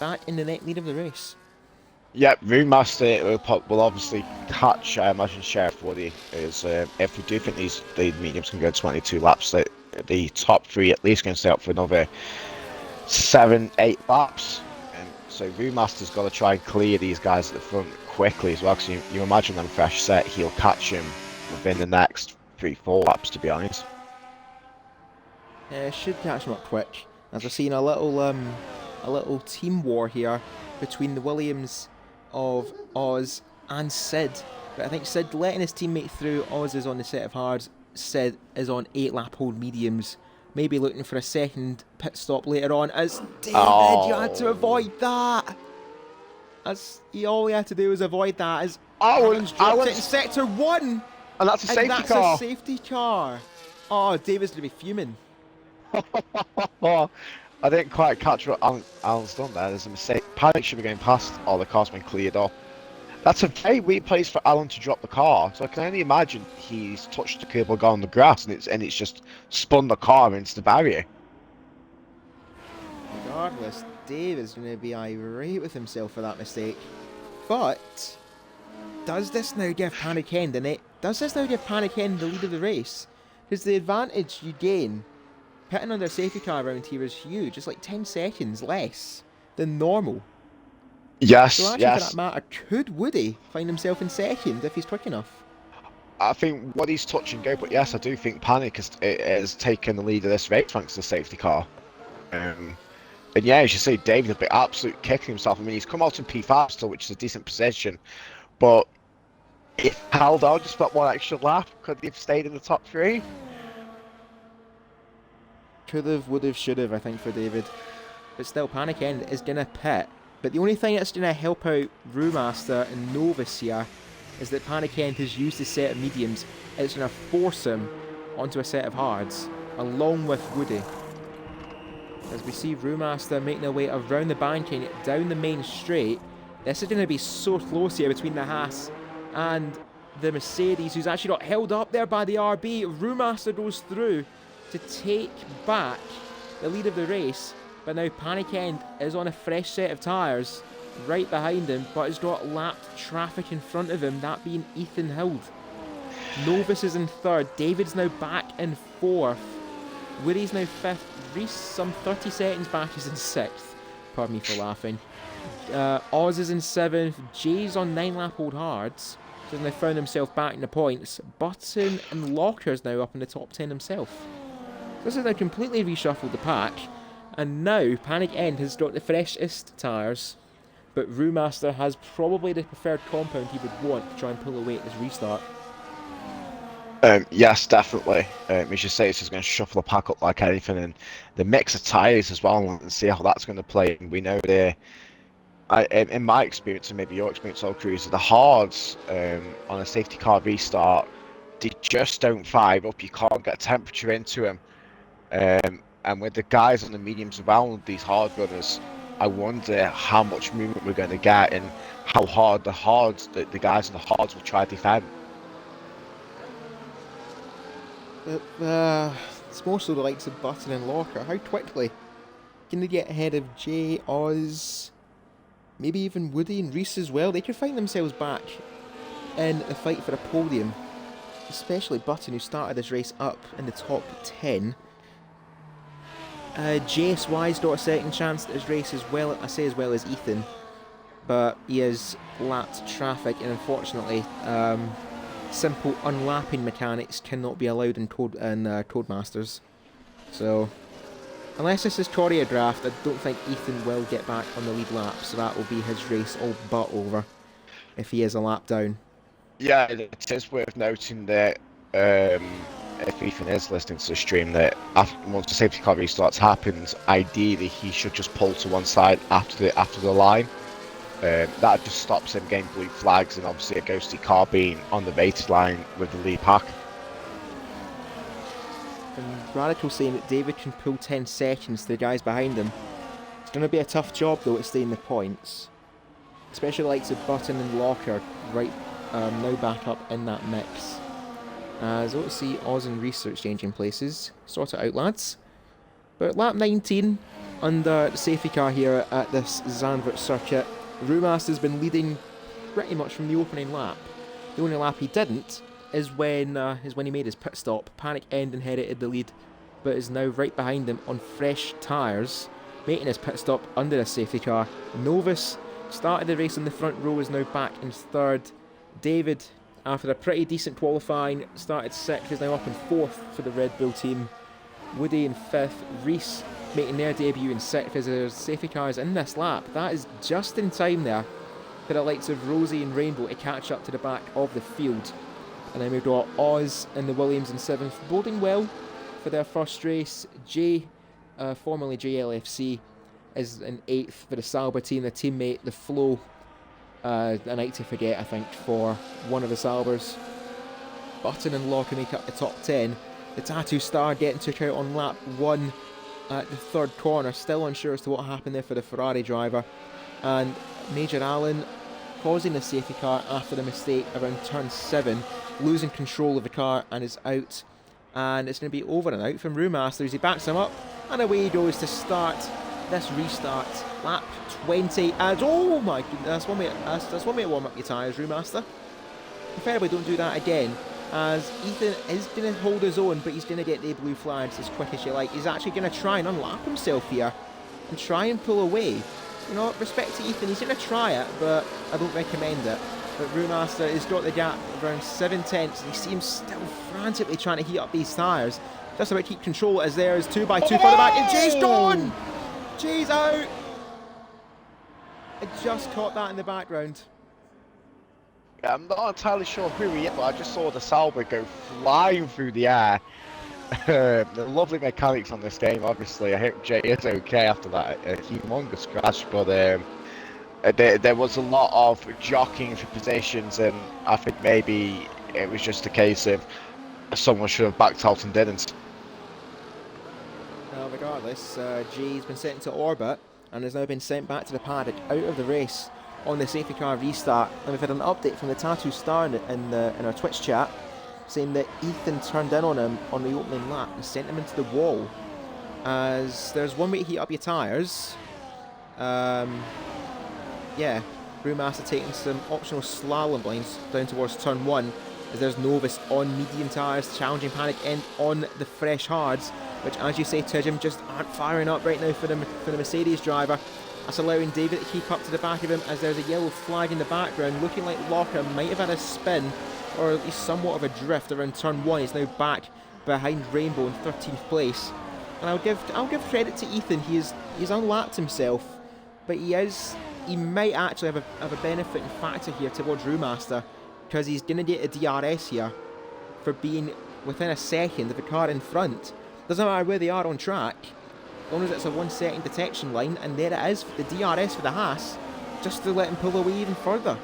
back in the net lead of the race. Yep, Brewmaster will obviously catch, I imagine, Sheriff Woody. Is if we do think these mediums can go 22 laps, the top 3 at least going to stay up for another 7-8 laps. So Brewmaster's got to try and clear these guys at the front quickly as well, because you imagine them fresh set, he'll catch him within the next 3-4 laps, to be honest. Yeah, should catch him up quick. As we're seeing a little team war here between the Williams of Oz and Sid. But I think Sid letting his teammate through. Oz is on the set of hards. Sid is on 8 lap hold mediums. Maybe looking for a second pit stop later on. As David, you had to avoid that. All he had to do was avoid that. As Alan's dropped it in Sector 1. And that's a safety car. That's a safety car. Oh, David's going to be fuming. I didn't quite catch what Alan's done there. There's a mistake. Panic should be going past. Oh, the car's been cleared up. That's a very weird place for Alan to drop the car. So I can only imagine he's touched the cable car on the grass and it's just spun the car into the barrier. Regardless, Dave is going to be irate with himself for that mistake. But does this now give Panic End the lead of the race? Because the advantage you gain pitting under a safety car around here is huge. It's like 10 seconds less than normal. Yes, So actually, for that yes. matter, could Woody find himself in second if he's quick enough? I think what he's touch and go, but yes, I do think Panic has taken the lead of this race thanks to the safety car. Um, and yeah, as you say, David will be absolutely kicking himself. I mean, he's come out in P5 still, which is a decent position, but if held on just about one extra lap, could he have stayed in the top three? Could have, would have, should have, I think, for David. But still, Panic End is going to pit. But the only thing that's going to help out Brewmaster and Novus here is that Panic End has used his set of mediums. It's going to force him onto a set of hards, along with Woody. As we see Brewmaster making their way around the banking, down the main straight. This is going to be so close here between the Haas and the Mercedes, who's actually got held up there by the RB. Brewmaster goes through to take back the lead of the race. But now Panic End is on a fresh set of tyres right behind him, but has got lapped traffic in front of him, that being Ethan Hild. Novus is in third, David's now back in fourth, Woody's now fifth, Reese some 30 seconds back is in sixth. Pardon me for laughing. Oz is in seventh, Jay's on 9 lap old hards, so he's now found himself back in the points. Button and Locker's now up in the top 10 himself. This has now completely reshuffled the pack. And now, Panic End has got the freshest tyres, but Brewmaster has probably the preferred compound he would want to try and pull away at this restart. Yes, definitely. As you say, it's just going to shuffle the pack up like anything, and the mix of tyres as well, and see how that's going to play. We know in my experience, and maybe your experience, all Cruiser, the hards on a safety car restart, they just don't vibe up. You can't get temperature into them. And with the guys on the mediums around these hard runners, I wonder how much movement we're going to get and how hard the guys on the hards will try to defend. It's more so the likes of Button and Locker. How quickly can they get ahead of Jay, Oz, maybe even Woody and Reese as well? They could find themselves back in the fight for a podium, especially Button, who started this race up in the top 10. JSY's got a second chance at his race as well, I say as well as Ethan, but he has lapped traffic, and unfortunately simple unlapping mechanics cannot be allowed in Codemasters. So unless this is choreographed, I don't think Ethan will get back on the lead lap, so that will be his race all but over if he is a lap down. Yeah, it is worth noting that if Ethan is listening to the stream, that once the safety car restarts happens, ideally he should just pull to one side after the line. That just stops him getting blue flags, and obviously a ghosty car being on the rated line with the lead pack. And Radical saying that David can pull 10 seconds to the guys behind him. It's going to be a tough job though to stay in the points, especially the likes of Button and Locker right now back up in that mix. As we'll see Oz and Reese are exchanging places. Sort it out, lads. But lap 19 under the safety car here at this Zandvoort circuit. Brewmaster's been leading pretty much from the opening lap. The only lap he didn't is when he made his pit stop. Panic End inherited the lead, but is now right behind him on fresh tyres, making his pit stop under a safety car. Novus started the race in the front row, is now back in third. David, after a pretty decent qualifying, started sixth, is now up in fourth for the Red Bull team. Woody in fifth, Reese making their debut in sixth as their safety cars in this lap. That is just in time there for the likes of Rosie and Rainbow to catch up to the back of the field. And then we've got Oz and the Williams in seventh, boding well for their first race. Jay, formerly JLFC, is in eighth for the Sauber team, the teammate, the Flow. A night to forget, I think, for one of the Saubers. Button and Locke make up the top 10. The Tattoo Star getting took out on lap 1 at the third corner. Still unsure as to what happened there for the Ferrari driver. And Major Allen causing the safety car after a mistake around turn 7. Losing control of the car and is out. And it's going to be over and out from Brewmaster as he backs him up. And away he goes to start this restart. Lap 20. And oh my goodness, that's one way to warm up your tyres, Brewmaster. Preferably don't do that again, as Ethan is going to hold his own, but he's going to get the blue flags as quick as you like. He's actually going to try and unlap himself here and try and pull away. you know, respect to Ethan, he's going to try it, but I don't recommend it. But Brewmaster has got the gap around 7/10, and he seems still frantically trying to heat up these tyres. Just about to keep control as there is 2x2 further back, and Jay's gone! Jay's out! I just caught that in the background. Yeah, I'm not entirely sure who he is, but I just saw the Sauber go flying through the air. The lovely mechanics on this game, obviously. I hope Jay is okay after that humongous crash, but there was a lot of jockeying for positions, and I think maybe it was just a case of someone should have backed out and didn't. Well, regardless, Jay's been sent into orbit and has now been sent back to the paddock out of the race on the safety car restart. And we've had an update from the Tattoo Star in our Twitch chat saying that Ethan turned in on him on the opening lap and sent him into the wall. As there's one way to heat up your tyres. Yeah, Brewmaster taking some optional slalom lines down towards turn 1, as there's Novus on medium tyres, challenging Panic End on the fresh hards, which, as you say, Tijim, just aren't firing up right now for the Mercedes driver. That's allowing David to keep up to the back of him, as there's a yellow flag in the background, looking like Locker might have had a spin, or at least somewhat of a drift around turn 1. He's now back behind Rainbow in 13th place. And I'll give credit to Ethan. He's unlapped himself, but he might actually have a benefiting factor here towards Brewmaster, because he's going to get a DRS here for being within a second of the car in front. Doesn't matter where they are on track, as long as it's a 1 second detection line, and there it is, the DRS for the Haas, just to let him pull away even further.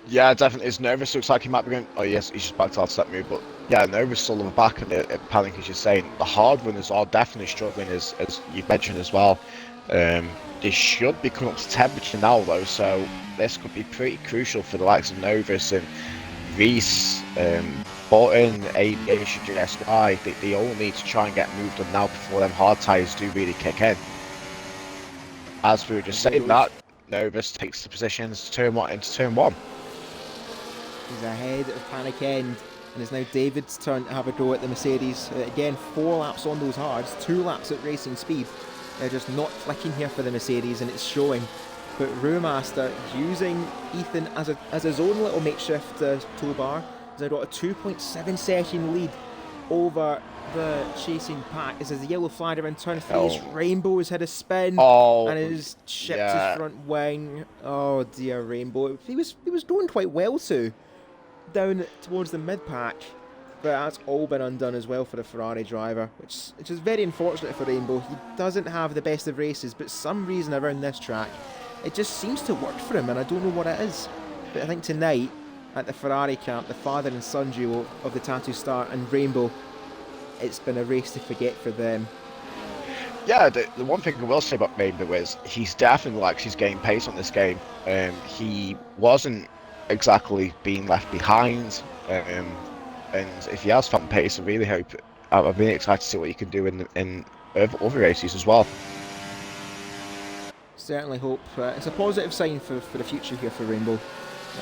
Yeah, definitely is nervous. Looks like he might be going. Oh yes, he's just backed out to that move, but yeah, nervous still on the back, and Panic, as you're saying, the hard runners are definitely struggling, as you've mentioned as well. They should be coming up to temperature now though, so this could be pretty crucial for the likes of Novus and Reese, Button, Aviation, GSI. They all need to try and get moved on now before them hard tyres do really kick in. As we were just saying that, Novus takes the positions into turn 1. He's ahead of Panic End, and it's now David's turn to have a go at the Mercedes. Again, 4 laps on those hards, 2 laps at racing speed. They're just not clicking here for the Mercedes, and it's showing. But Brewmaster, using Ethan as his own little makeshift tow bar, has got a 2.7 second lead over the chasing pack. As the yellow flag around turn 3, Rainbow has had a spin and has chipped his front wing. Oh dear, Rainbow. He was going quite well too, down towards the mid pack. But that's all been undone as well for the Ferrari driver, which is very unfortunate for Rainbow. He doesn't have the best of races, but some reason around this track, it just seems to work for him, and I don't know what it is. But I think tonight, at the Ferrari camp, the father and son duo of the Tattoo Star and Rainbow, it's been a race to forget for them. Yeah, the one thing I will say about Rainbow is he's definitely likes his game pace on this game. He wasn't exactly being left behind. And if he has found pace, I'm really excited to see what he can do in other races as well. Certainly hope. It's a positive sign for the future here for Rainbow.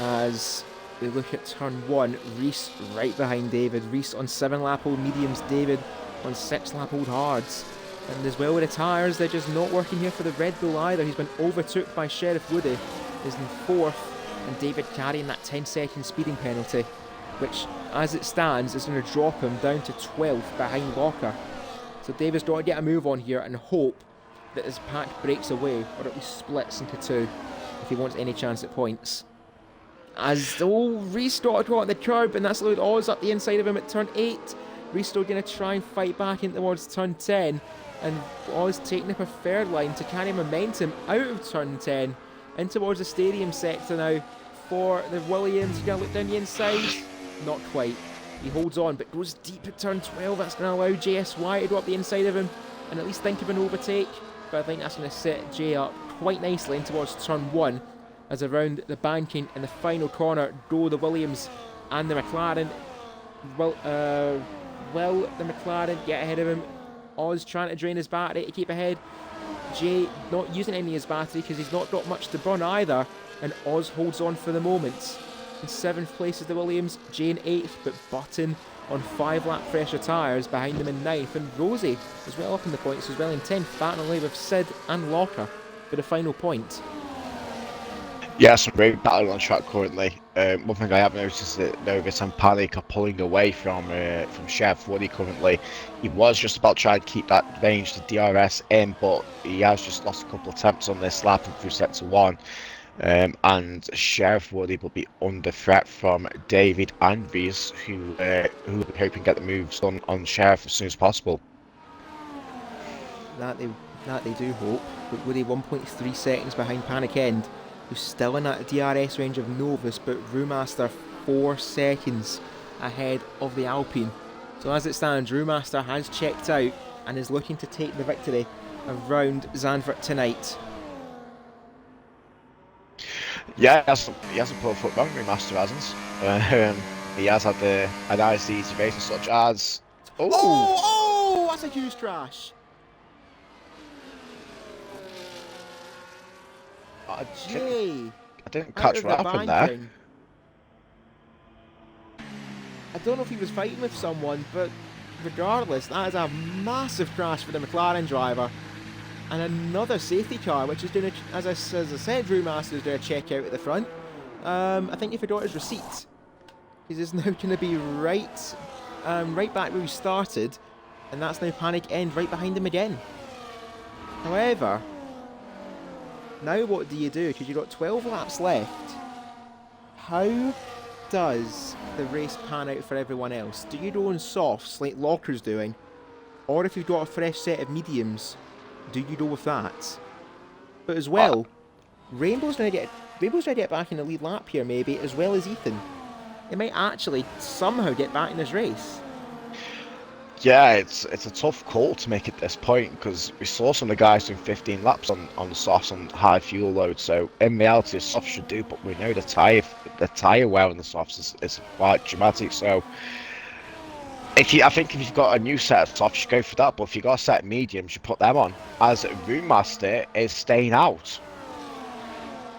As we look at turn 1, Reese right behind David. Reese on 7-lap-old mediums, David on 6-lap-old hards. And as well with the tyres, they're just not working here for the Red Bull either. He's been overtook by Sheriff Woody. He's in 4th, and David carrying that 10-second speeding penalty, which, as it stands, is going to drop him down to 12th behind Locker. So David's got to get a move on here and hope that his pack breaks away, or at least splits into 2, if he wants any chance at points. As Reese started on the curb, and that's allowed Oz up the inside of him at turn 8. Reese still going to try and fight back in towards turn 10, and Oz taking the preferred line to carry momentum out of turn 10 in towards the stadium sector now for the Williams. You're going to look down the inside. Not quite. He holds on, but goes deep at turn 12. That's going to allow JSY to go up the inside of him and at least think of an overtake. But I think that's going to set Jay up quite nicely in towards turn 1, as around the banking in the final corner go the Williams and the McLaren. Will the McLaren get ahead of him? Oz trying to drain his battery to keep ahead. Jay not using any of his battery because he's not got much to burn either, and Oz holds on for the moment. In 7th place is the Williams, Jay in 8th, but Button on 5-lap fresher tyres behind him in 9th, and Rosie as well up in the points as well in 10th, battling away with Sid and Locker. for the final point. Yeah, some great battle on track currently. One thing I have noticed is that Novus and Panic are pulling away from Chef Woody currently. He was just about trying to keep that range to DRS in, but he has just lost a couple of attempts on this lap and through sector 1. And Sheriff Woody will be under threat from David and Reese, who will be hoping to get the moves done on Sheriff as soon as possible. That they do hope. But Woody 1.3 seconds behind Panic End, who's still in that DRS range of Novus, but Brewmaster 4 seconds ahead of the Alpine. So as it stands, Brewmaster has checked out and is looking to take the victory around Zandvoort tonight. Yeah, he hasn't put a foot wrong, Brewmaster hasn't. He has had a nice easy races such as... Oh, that's a huge crash. I didn't Out catch of what the happened there. banking. I don't know if he was fighting with someone, but regardless, that is a massive crash for the McLaren driver. And another safety car, which is doing, as I said, Brewmaster is doing a check out at the front. I think he forgot his receipt. He's now going to be right back where we started, and that's now Panic End right behind him again. However, now what do you do? Because you've got 12 laps left. How does the race pan out for everyone else? Do you go on softs like Locker's doing? Or if you've got a fresh set of mediums, do you go with that? But as well, Rainbow's going to get back in the lead lap here maybe, as well as Ethan. He might actually somehow get back in this race. Yeah, it's a tough call to make at this point because we saw some of the guys doing 15 laps on the softs on high fuel load. So in reality, the softs should do, but we know the tire wear on the softs is quite dramatic. So I think if you've got a new set of softs, you go for that. But if you've got a set of mediums, you put them on. As Roommaster is staying out.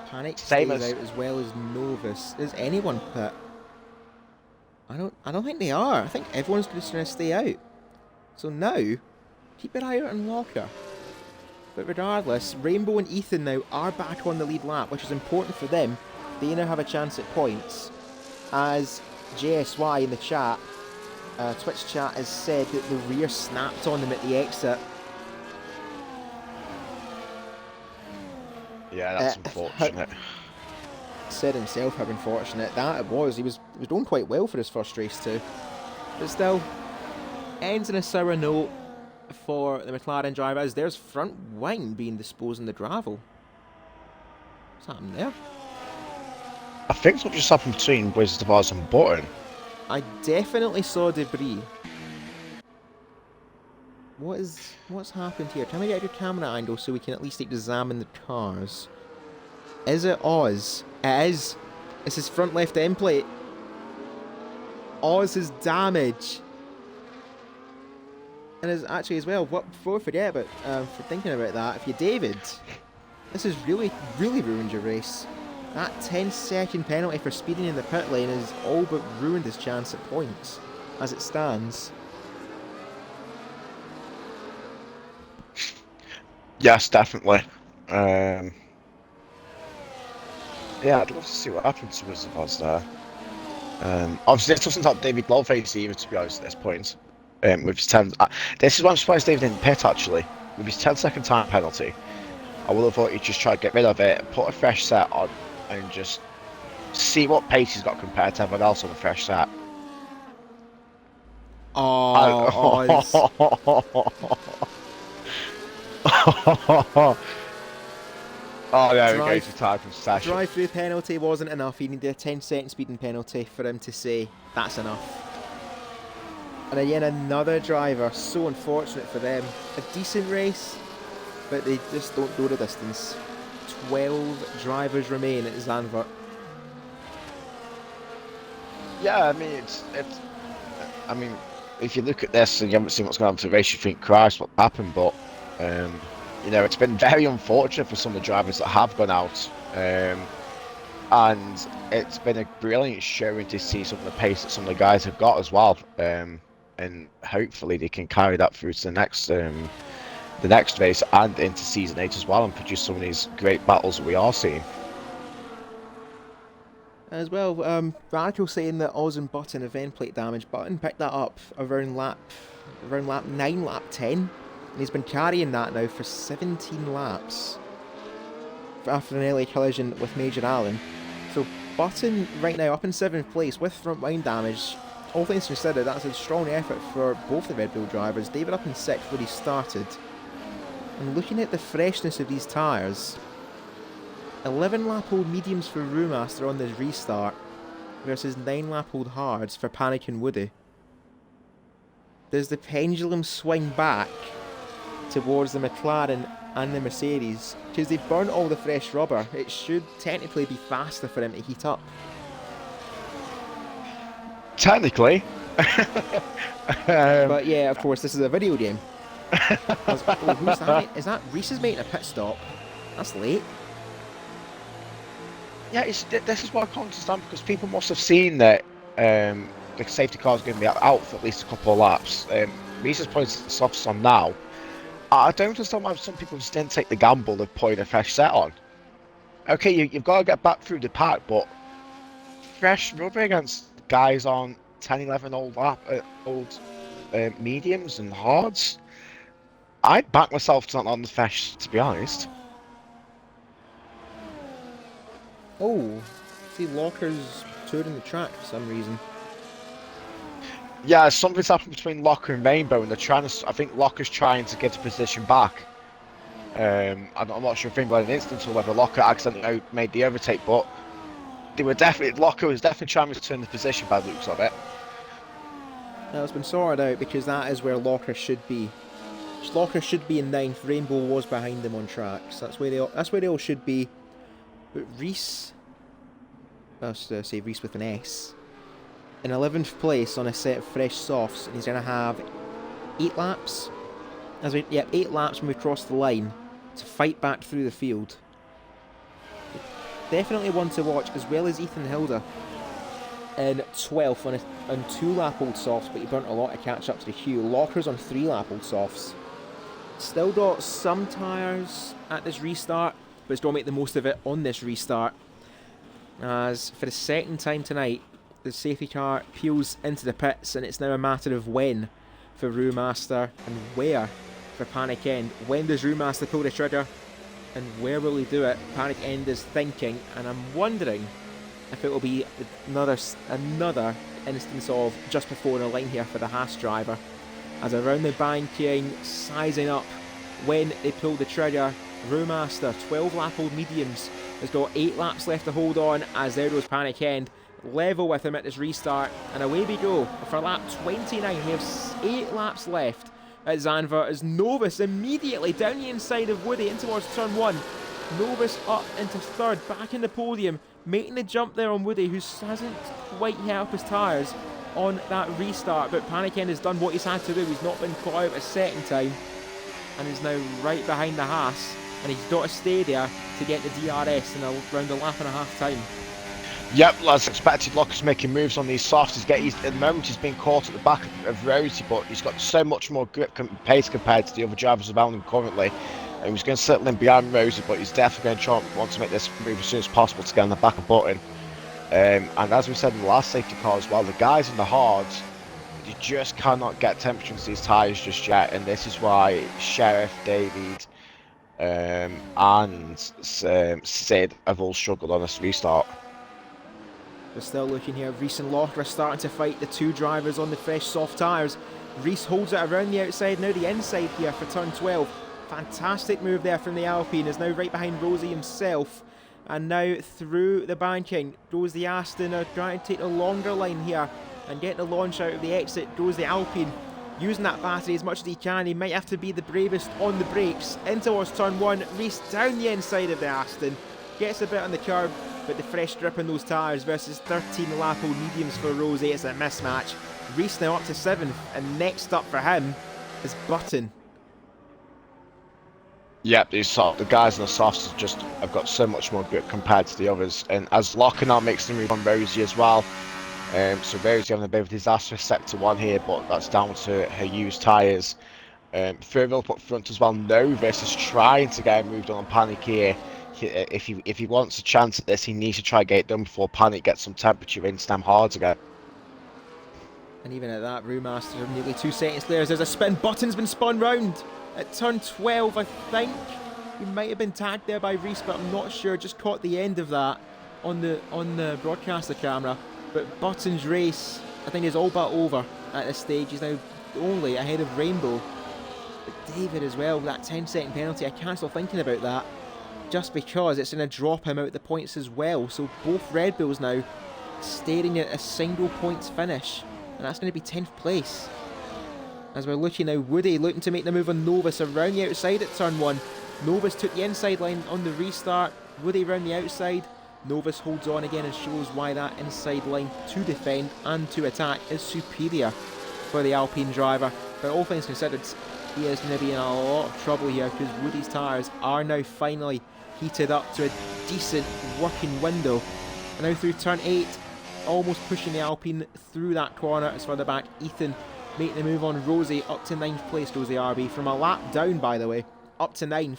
Panic stays out as well as Novus. Is anyone put? I don't think they are. I think everyone's just going to stay out. So now, keep your eye out on Locker. But regardless, Rainbow and Ethan now are back on the lead lap, which is important for them. They now have a chance at points. As JSY in the chat, Twitch chat has said that the rear snapped on them at the exit. Yeah, that's unfortunate. Said himself how unfortunate that it was. He was doing quite well for his first race too. But still, ends in a sour note for the McLaren driver as there's front wing being disposed in the gravel. What's happened there? I think something just happened between Wizard of Oz and Button. I definitely saw debris. What's happened here? Can we get a good camera angle so we can at least examine the cars? Is it Oz? It is. It's his front left end plate. Oz's damage. And is actually as well, before I forget about, for thinking about that, if you're David, this has really ruined your race. That 10-second penalty for speeding in the pit lane has all but ruined his chance at points, as it stands. Yes, definitely. Yeah, I'd love to see what happens to Wizard of Oz there. Obviously, this doesn't help David Lawface either, to be honest, at this point. With his 10... this is why I'm surprised David didn't pit, actually. With his 10-second time penalty, I would have thought he'd just try to get rid of it, put a fresh set on, and just see what pace he's got compared to everyone else on the fresh set. Oh, Oz. Oh, there we go, to time from Sasha. Drive-through penalty wasn't enough. He needed a 10-second speeding penalty for him to say, that's enough. And again, another driver. So unfortunate for them. A decent race, but they just don't go the distance. 12 drivers remain at Zandvoort. Yeah, I mean, I mean, if you look at this and you haven't seen what's going on with the race, you think, Christ, what happened? But, you know, it's been very unfortunate for some of the drivers that have gone out. And it's been a brilliant showing to see some of the pace that some of the guys have got as well. And hopefully they can carry that through to the the next race and into Season 8 as well and produce some of these great battles that we are seeing. As well, Radical saying that Oz and Button event plate damage. Button picked that up around lap 9, lap 10, and he's been carrying that now for 17 laps after an early collision with Major Allen. So Button right now up in 7th place with front wind damage. All things considered, that's a strong effort for both the Red Bull drivers. David up in 6th where he started. And looking at the freshness of these tyres, 11 lap old mediums for Brewmaster on this restart versus 9 lap old hards for Panic and Woody. Does the pendulum swing back towards the McLaren and the Mercedes? Because they've burnt all the fresh rubber, it should technically be faster for him to heat up. Technically. But yeah, of course, this is a video game. Oh, who's that? Is that Reese is making a pit stop? That's late. Yeah, this is what I can't understand, because people must have seen that the safety car is going to be out for at least a couple of laps. Reese is putting the softs on now. I don't understand why some people just didn't take the gamble of putting a fresh set on. Okay, you've got to get back through the pack, but fresh rubber against guys on 10, 11 old mediums and hards. I'd back myself to not on the fresh, to be honest. Oh, see, Locker's touring the track for some reason. Yeah, something's happened between Locker and Rainbow, and they're trying to. I think Locker's trying to get a position back. I'm not sure if Rainbow had an instance or whether Locker accidentally made the overtake, but Locker was definitely trying to turn the position by the looks of it. Now it's been sorted out because that is where Locker should be. Locker should be in 9th. Rainbow was behind them on tracks. That's where they all should be. But Reese, I was to say Reese with an S, in 11th place on a set of fresh softs, and he's going to have 8 laps. 8 laps when we cross the line to fight back through the field. Definitely one to watch, as well as Ethan Hilda in 12th on 2 lap old softs, but he burnt a lot to catch up to the Hugh. Locker's on 3 lap old softs. Still got some tyres at this restart, but it's got to make the most of it on this restart. As for the second time tonight, the safety car peels into the pits, and it's now a matter of when for Brewmaster and where for Panic End. When does Brewmaster pull the trigger, and where will he do it? Panic End is thinking, and I'm wondering if it will be another instance of just before the line here for the Haas driver. As around the banking, sizing up when they pull the trigger. Brewmaster, 12 lap old mediums, has got 8 laps left to hold on, as there goes Panic End. Level with him at this restart, and away we go for lap 29. We have 8 laps left at Zandvoort as Novus immediately down the inside of Woody in towards turn 1. Novus up into 3rd, back in the podium, making the jump there on Woody, who hasn't quite hit up his tyres on that restart, but Panic End has done what he's had to do. He's not been caught out a second time, and is now right behind the Haas, and he's got to stay there to get the DRS in around a lap and a half time. Yep, as expected, Locker's making moves on these softs. At the moment he's been caught at the back of Rosie, but he's got so much more grip and pace compared to the other drivers around him currently. And he's going to settle in behind Rosie, but he's definitely going to want to make this move as soon as possible to get on the back of Button. And as we said in the last safety car as well, the guys in the hards, you just cannot get temperature into these tyres just yet, and this is why Sheriff, David, and Sid have all struggled on this restart. We're still looking here. Reese and Locker are starting to fight the 2 drivers on the fresh soft tyres. Reese holds it around the outside, now the inside here for turn 12. Fantastic move there from the Alpine, is now right behind Rosie himself. And now through the banking goes the Aston, are trying to take a longer line here and get the launch out of the exit. Goes the Alpine, using that battery as much as he can. He might have to be the bravest on the brakes. In towards turn 1, Reese down the inside of the Aston. Gets a bit on the curb, but the fresh grip on those tyres versus 13 lap old mediums for Rosie, it's a mismatch. Reese now up to 7th, and next up for him is Button. Yep, the guys in the softs have got so much more grip compared to the others. And as Locker now makes the move on Rosie as well. So Rosie having a bit of a disastrous sector 1 here, but that's down to her used tyres. Further up front as well, Novus is trying to get moved on Panic here. If he wants a chance at this, he needs to try and get it done before Panic gets some temperature in Stam hard again. And even at that, Brewmaster nearly 2 seconds later, there's a spin. Button's been spun round at turn 12, I think. He might have been tagged there by Reese, but I'm not sure. Just caught the end of that on the broadcaster camera. But Button's race, I think, is all but over at this stage. He's now only ahead of Rainbow. But David as well, that 10-second penalty, I can't stop thinking about that. Just because it's going to drop him out the points as well. So both Red Bulls now staring at a single points finish. And that's going to be 10th place. As we're looking now, Woody looking to make the move on Novus around the outside at turn 1. Novus took the inside line on the restart. Woody around the outside. Novus holds on again and shows why that inside line to defend and to attack is superior for the Alpine driver. But all things considered, he is going to be in a lot of trouble here because Woody's tyres are now finally heated up to a decent working window. And now through turn 8, almost pushing the Alpine through that corner. It's further back. Ethan making the move on Rosie up to 9th place. Rosie RB from a lap down, by the way, up to 9th.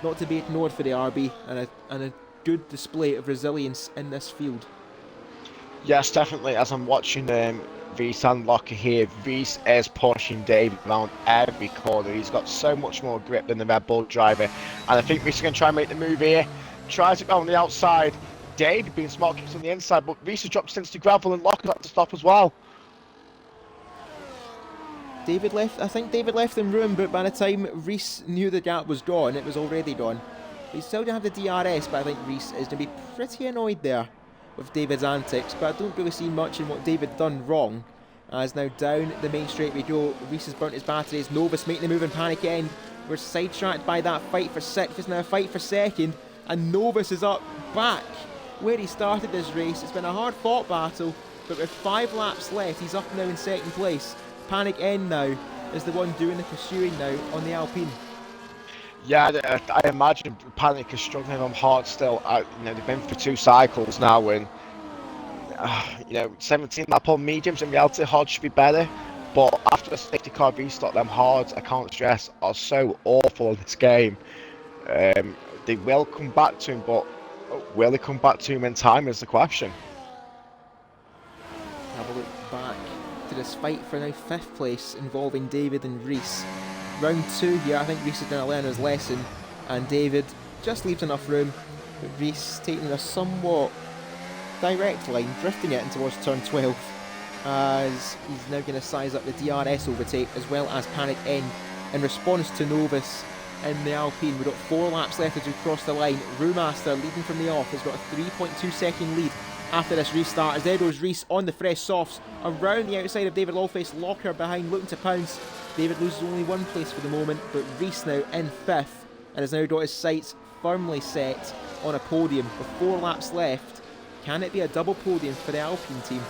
Not to be ignored for the RB, and a good display of resilience in this field. Yes, definitely. As I'm watching Reese and Locker here, Reese is pushing Dave around every corner. He's got so much more grip than the Red Bull driver, and I think Reese is going to try and make the move here. Tries it on the outside. Dave being smart, keeps on the inside, but Reese has dropped into gravel and Locker's had to stop as well. David left. I think David left in room, but by the time Reese knew the gap was gone, it was already gone. He still didn't have the DRS, but I think Reese is going to be pretty annoyed there with David's antics. But I don't really see much in what David done wrong. As now down the main straight we go. Reese has burnt his batteries. Novus making the move in Panic End. We're sidetracked by that fight for 6th. It's now a fight for 2nd, and Novus is up back where he started this race. It's been a hard fought battle, but with 5 laps left, he's up now in 2nd place. Panic End now is the one doing the pursuing now on the Alpine. Yeah, I imagine Panic is struggling on hard still. They've been for 2 cycles now, and 17 lap on mediums. In reality, hard should be better. But after the safety car restart, them hards, I can't stress, are so awful in this game. They will come back to him, but will they come back to him in time is the question. Have a look back to this fight for now 5th place involving David and Reese. Round 2 here, I think Reese is going to learn his lesson, and David just leaves enough room, but Reese taking a somewhat direct line, drifting it in towards turn 12, as he's now going to size up the DRS overtake as well as Panic End in response to Novus in the Alpine. We've got 4 laps left as we cross the line. Brewmaster leading from the off has got a 3.2 second lead after this restart, as there goes Reese on the fresh softs around the outside of David Lawface. Locker behind looking to pounce. David loses only 1 place for the moment, but Reese now in 5th and has now got his sights firmly set on a podium with 4 laps left. Can it be a double podium for the Alpine team?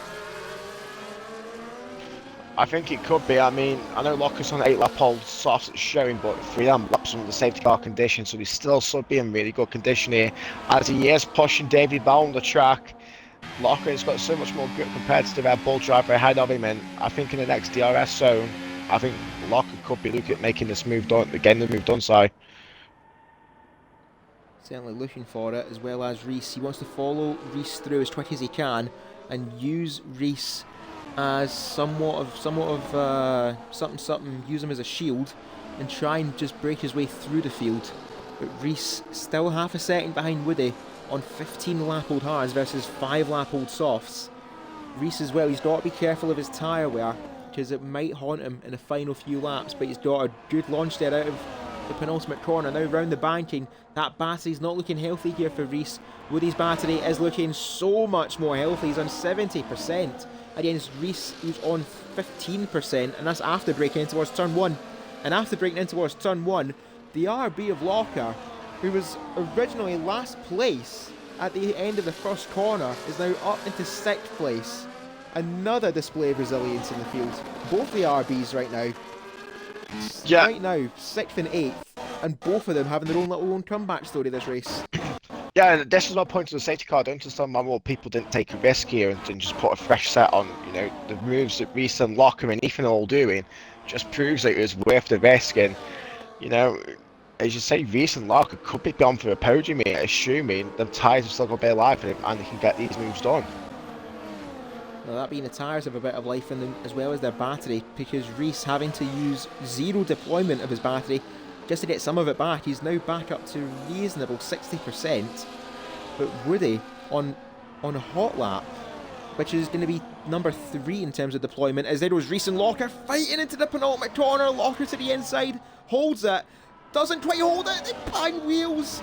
I think it could be. I mean, I know Locker's on 8 lap old softs it's showing, but 3 laps under the safety car condition, so he's still should be in really good condition here as he is pushing David down the track. Locker has got so much more grip compared to the Red Bull driver ahead of him, and I think in the next DRS zone, I think Locker could be looking at making this move done, getting the move done, sorry. Certainly looking for it, as well as Reese. He wants to follow Reese through as quick as he can and use Reese as somewhat of something, use him as a shield and try and just break his way through the field. But Reese still half a second behind Woody on 15 lap old hards versus 5 lap old softs. Reese as well, he's got to be careful of his tyre wear because it might haunt him in the final few laps, but he's got a good launch there out of the penultimate corner. Now round the banking, that battery's not looking healthy here for Reese. Woody's battery is looking so much more healthy. He's on 70% against Reese, who's on 15%, and that's after breaking in towards turn 1. And after breaking in towards turn 1, the RB of Locker, who was originally last place at the end of the first corner, is now up into 6th place. Another display of resilience in the field. Both the RBs right now. Yeah. Right now, 6th and 8th, and both of them having their own little comeback story this race. Yeah, and this is my point to the safety car. I don't understand why more people didn't take a risk here and just put a fresh set on, the moves that Reese and Locker and Ethan are all doing. just proves that it was worth the risk. And, you know, as you say, Reece and Larker could be gone for a podium here, assuming the tyres have still got a bit of life in them and they can get these moves done. Now that being the tyres have a bit of life in them as well as their battery, because Reece having to use zero deployment of his battery just to get some of it back. He's now back up to reasonable 60%, but Woody on a hot lap, which is going to be number 3 in terms of deployment, as there goes Reece and Locker fighting into the penultimate corner. Locker to the inside, holds it, doesn't quite hold it, the pan wheels.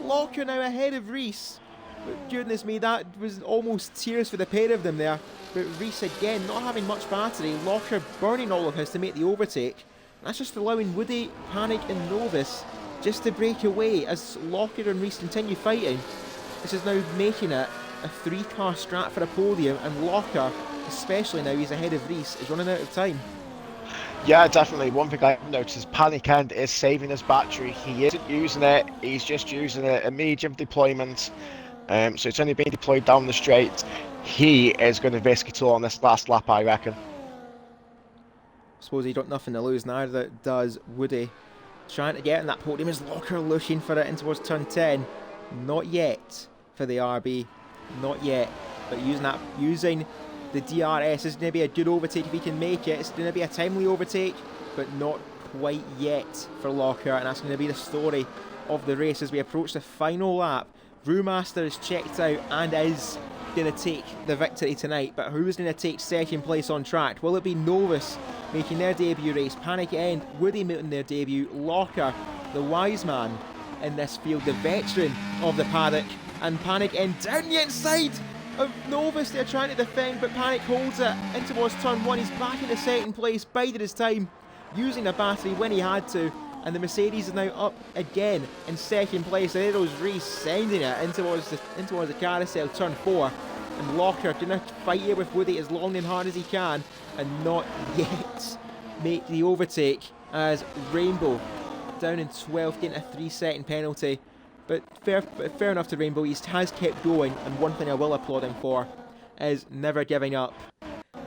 Locker now ahead of Reece. But goodness me, that was almost tears for the pair of them there. But Reece again, not having much battery, Locker burning all of his to make the overtake. That's just allowing Woody, Panic and Novus just to break away as Locker and Reece continue fighting. This is now making it a 3-car strat for a podium, and Locker, especially now he's ahead of Reece, is running out of time. Yeah, definitely. One thing I've noticed is Panic End is saving his battery. He isn't using it, he's just using a medium deployment. So it's only being deployed down the straight. He is going to risk it all on this last lap, I reckon. I suppose he's got nothing to lose, neither does Woody. Trying to get in that podium is Locker, looking for it in towards turn 10. Not yet for the RB. Not yet. But using the DRS is going to be a good overtake if he can make it. It's going to be a timely overtake, but not quite yet for Locker. And that's going to be the story of the race as we approach the final lap. Brewmaster is checked out and is going to take the victory tonight, but who's going to take second place on track? Will it be Novus making their debut race, Panic End, Woody making their debut, Locker, the wise man in this field, the veteran of the paddock, and Panic End down the inside of Novus? They're trying to defend, but Panic holds it in towards turn 1. He's back in the second place, bided his time, using the battery when he had to. And the Mercedes is now up again in second place. There goes Reece sending it in towards the carousel, turn 4. And Locker gonna fight here with Woody as long and hard as he can, and not yet make the overtake as Rainbow down in 12th, getting a 3-second penalty. But fair enough to Rainbow. He has kept going, and one thing I will applaud him for is never giving up.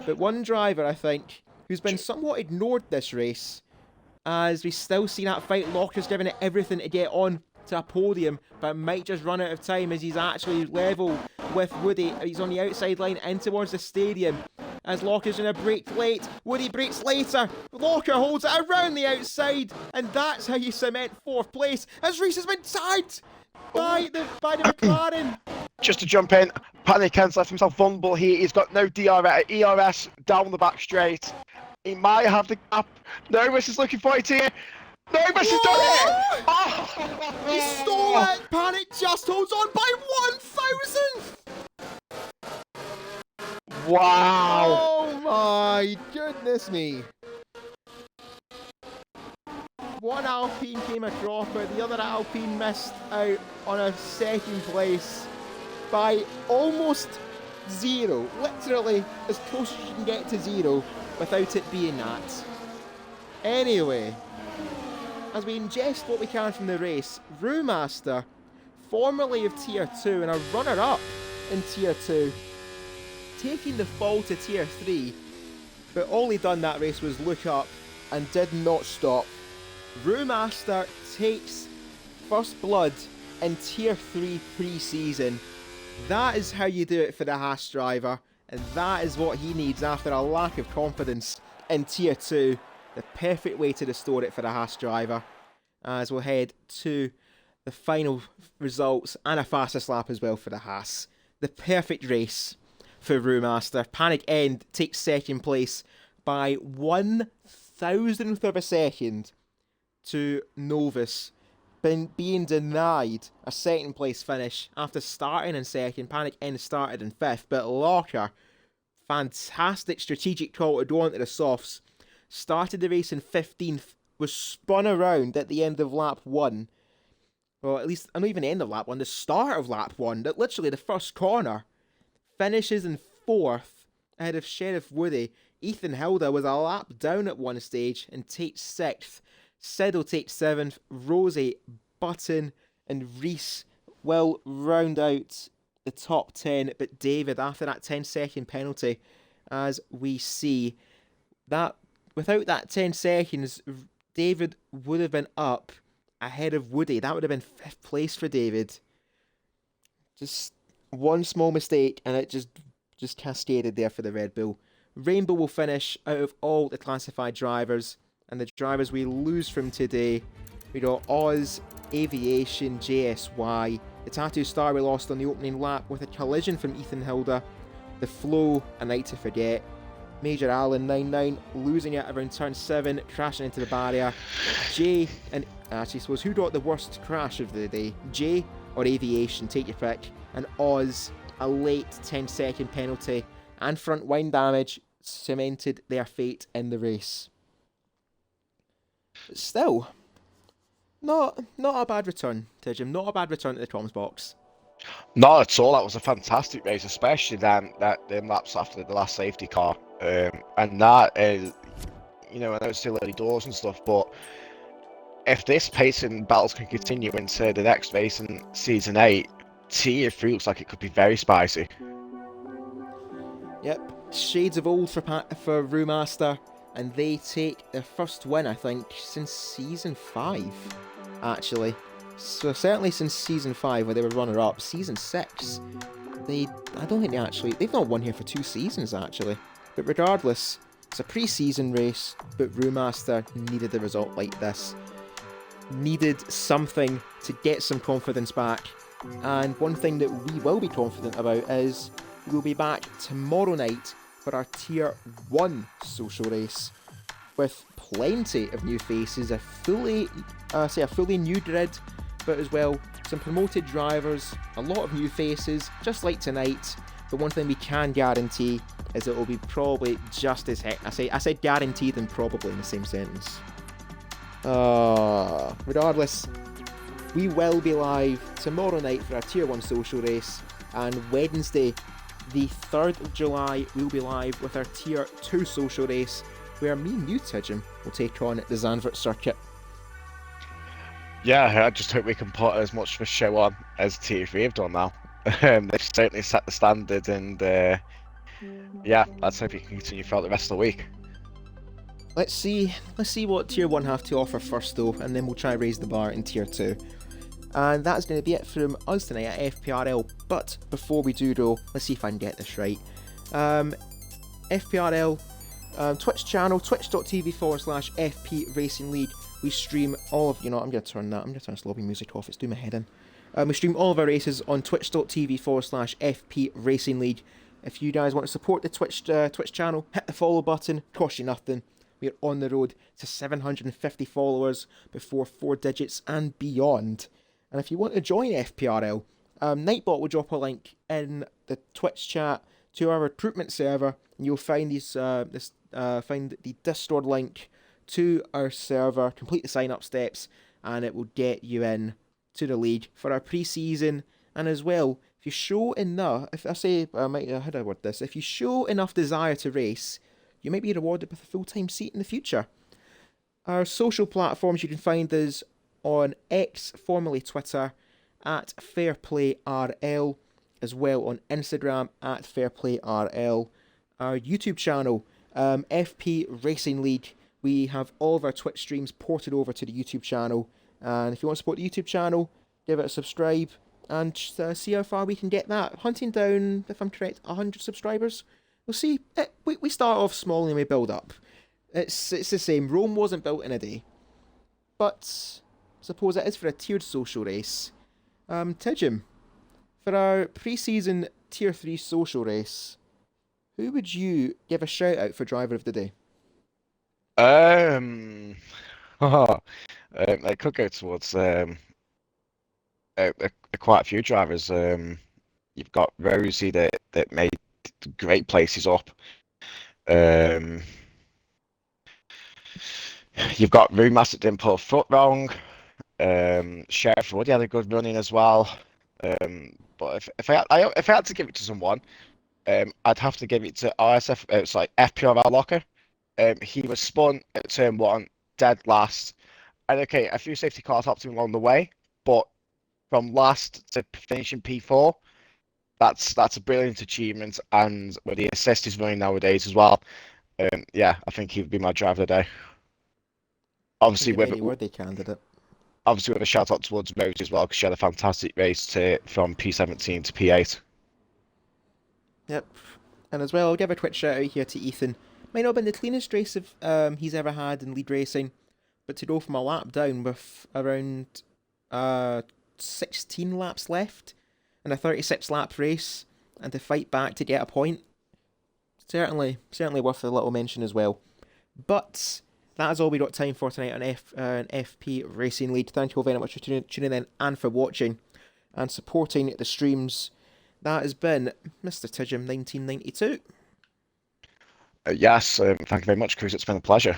But one driver, I think, who's been somewhat ignored this race, as we still see that fight. Locker's giving it everything to get on to a podium, but might just run out of time as he's actually level with Woody. He's on the outside line in towards the stadium as Locker's going to brake late. Woody brakes later. Locker holds it around the outside, and that's how you cement 4th place as Reece has been tagged by the McLaren. Just to jump in, Panic End's left himself vulnerable here. He's got no ERS down the back straight. He might have the gap. Novus is looking for it here. Novus has done it! Oh. He stole it! Panic just holds on by 1,000th! Wow! Oh my goodness me! One Alpine came across, but the other Alpine missed out on a second place by almost 0. Literally as close as you can get to 0 without it being that. Anyway, as we ingest what we can from the race, Brewmaster, formerly of Tier 2 and a runner-up in Tier 2, taking the fall to Tier 3, but all he done that race was look up and did not stop. Brewmaster takes first blood in Tier 3 pre-season. That is how you do it for the Haas driver, and that is what he needs after a lack of confidence in Tier 2. The perfect way to restore it for the Haas driver, as we'll head to the final results and a fastest lap as well for the Haas. The perfect race for Brewmaster. Panic End takes second place by 1,000th of a second to Novus, being denied a second place finish after starting in second. Panic End started in 5th, but Locker, fantastic strategic call to go onto the softs, started the race in 15th, was spun around at the end of lap 1. Well, at least, not even the end of lap 1, the start of lap 1, that literally the first corner. Finishes in 4th, ahead of Sheriff Woody. Ethan Hilda was a lap down at one stage and takes 6th. Siddle takes 7th. Rosie, Button and Reece will round out the top 10, but David, after that 10-second penalty, as we see, that without that 10 seconds, David would have been up ahead of Woody. That would have been fifth place for David. Just one small mistake, and it just cascaded there for the Red Bull. Rainbow will finish out of all the classified drivers, and the drivers we lose from today, we got Oz, Aviation, JSY, the Tattoo Star we lost on the opening lap with a collision from Ethan Hilda, the Flow, A Night to Forget, Major Allen 99 losing it around turn 7, crashing into the barrier, Jay, and actually suppose who got the worst crash of the day, Jay or Aviation, take your pick, and Oz, a late 10-second penalty and front wind damage cemented their fate in the race. But still, not a bad return, Tijim. Not a bad return to the comms box. Not at all. That was a fantastic race, especially then that them laps after the last safety car. And that is, I know it's still early doors and stuff, but if this pacing battles can continue into the next race in season 8, Tier 3 looks like it could be very spicy. Yep, shades of old for Brewmaster, and they take their first win, I think, since season 5, actually. So certainly since season 5, where they were runner-up. Season 6, I don't think they've not won here for 2 seasons, actually. But regardless, it's a pre-season race, but Brewmaster needed a result like this. Needed something to get some confidence back. And one thing that we will be confident about is we'll be back tomorrow night for our Tier 1 social race with plenty of new faces, a fully new grid, but as well some promoted drivers, a lot of new faces, just like tonight. But one thing we can guarantee is it will be probably just as I said guaranteed and probably in the same sentence. Regardless, we will be live tomorrow night for our Tier 1 social race, and Wednesday, the 3rd of July, we'll be live with our Tier 2 social race, where me and you, Tijim, will take on the Zandvoort circuit. Yeah, I just hope we can put as much of a show on as Tier 3 have done now. They've certainly set the standard, and yeah, let's hope you can continue throughout the rest of the week. Let's see what Tier 1 have to offer first though, and then we'll try and raise the bar in Tier 2. And that's going to be it from us tonight at FPRL. But before we do though, let's see if I can get this right. FPRL Twitch channel, twitch.tv/FP Racing League. We stream all of, I'm going to turn this lobby music off, it's doing my head in. We stream all of our races on twitch.tv/FP Racing League. If you guys want to support the Twitch channel, hit the follow button, costs you nothing. We are on the road to 750 followers before 4 digits and beyond. And if you want to join FPRL, Nightbot will drop a link in the Twitch chat to our recruitment server, and you'll find find the Discord link to our server, complete the sign-up steps, and it will get you in to the league for our pre-season. And as well, if you show enough, if you show enough desire to race, you might be rewarded with a full-time seat in the future. Our social platforms, you can find us on X, formerly Twitter, at FairPlayRL, as well on Instagram at FairPlayRL. Our YouTube channel, FP Racing League. We have all of our Twitch streams ported over to the YouTube channel, and if you want to support the YouTube channel, give it a subscribe and see how far we can get that. Hunting down, if I'm correct, 100 subscribers. We'll see. We start off small and we build up. It's the same. Rome wasn't built in a day. But suppose it is for a tiered social race. Tijim, for our pre-season Tier 3 social race, who would you give a shout out for driver of the day? I could go towards quite a few drivers. You've got Rosie that made great places up. You've got Rumas that didn't put a foot wrong. Sheriff Woody had a good running as well. But if I had to give it to someone, I'd have to give it to RSF. It's like FPRL Locker. He was spun at turn 1, dead last. And okay, a few safety cars helped him along the way, but from last to finishing P4, that's a brilliant achievement. And with the assist he's running nowadays as well, Yeah, I think he would be my driver of the day. I Obviously, think a very worthy candidate. with a shout out towards Mose as well, because she had a fantastic race from P17 to P8. Yep. And as well, I'll give a quick shout out here to Ethan. Might not have been the cleanest race he's ever had in lead racing, but to go from a lap down with around uh 16 laps left in a 36 lap race and to fight back to get a point, certainly worth a little mention as well. But that is all we got time for tonight on FP Racing Lead. Thank you all very much for tuning in and for watching and supporting the streams. That has been Mr. Tidgham 1992. Yes, thank you very much, Cruz. It's been a pleasure.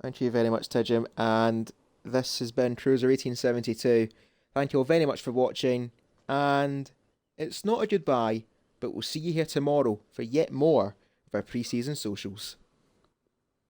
Thank you very much, Tidgham. And this has been Cruiser 1872. Thank you all very much for watching. And it's not a goodbye, but we'll see you here tomorrow for yet more of our pre-season socials.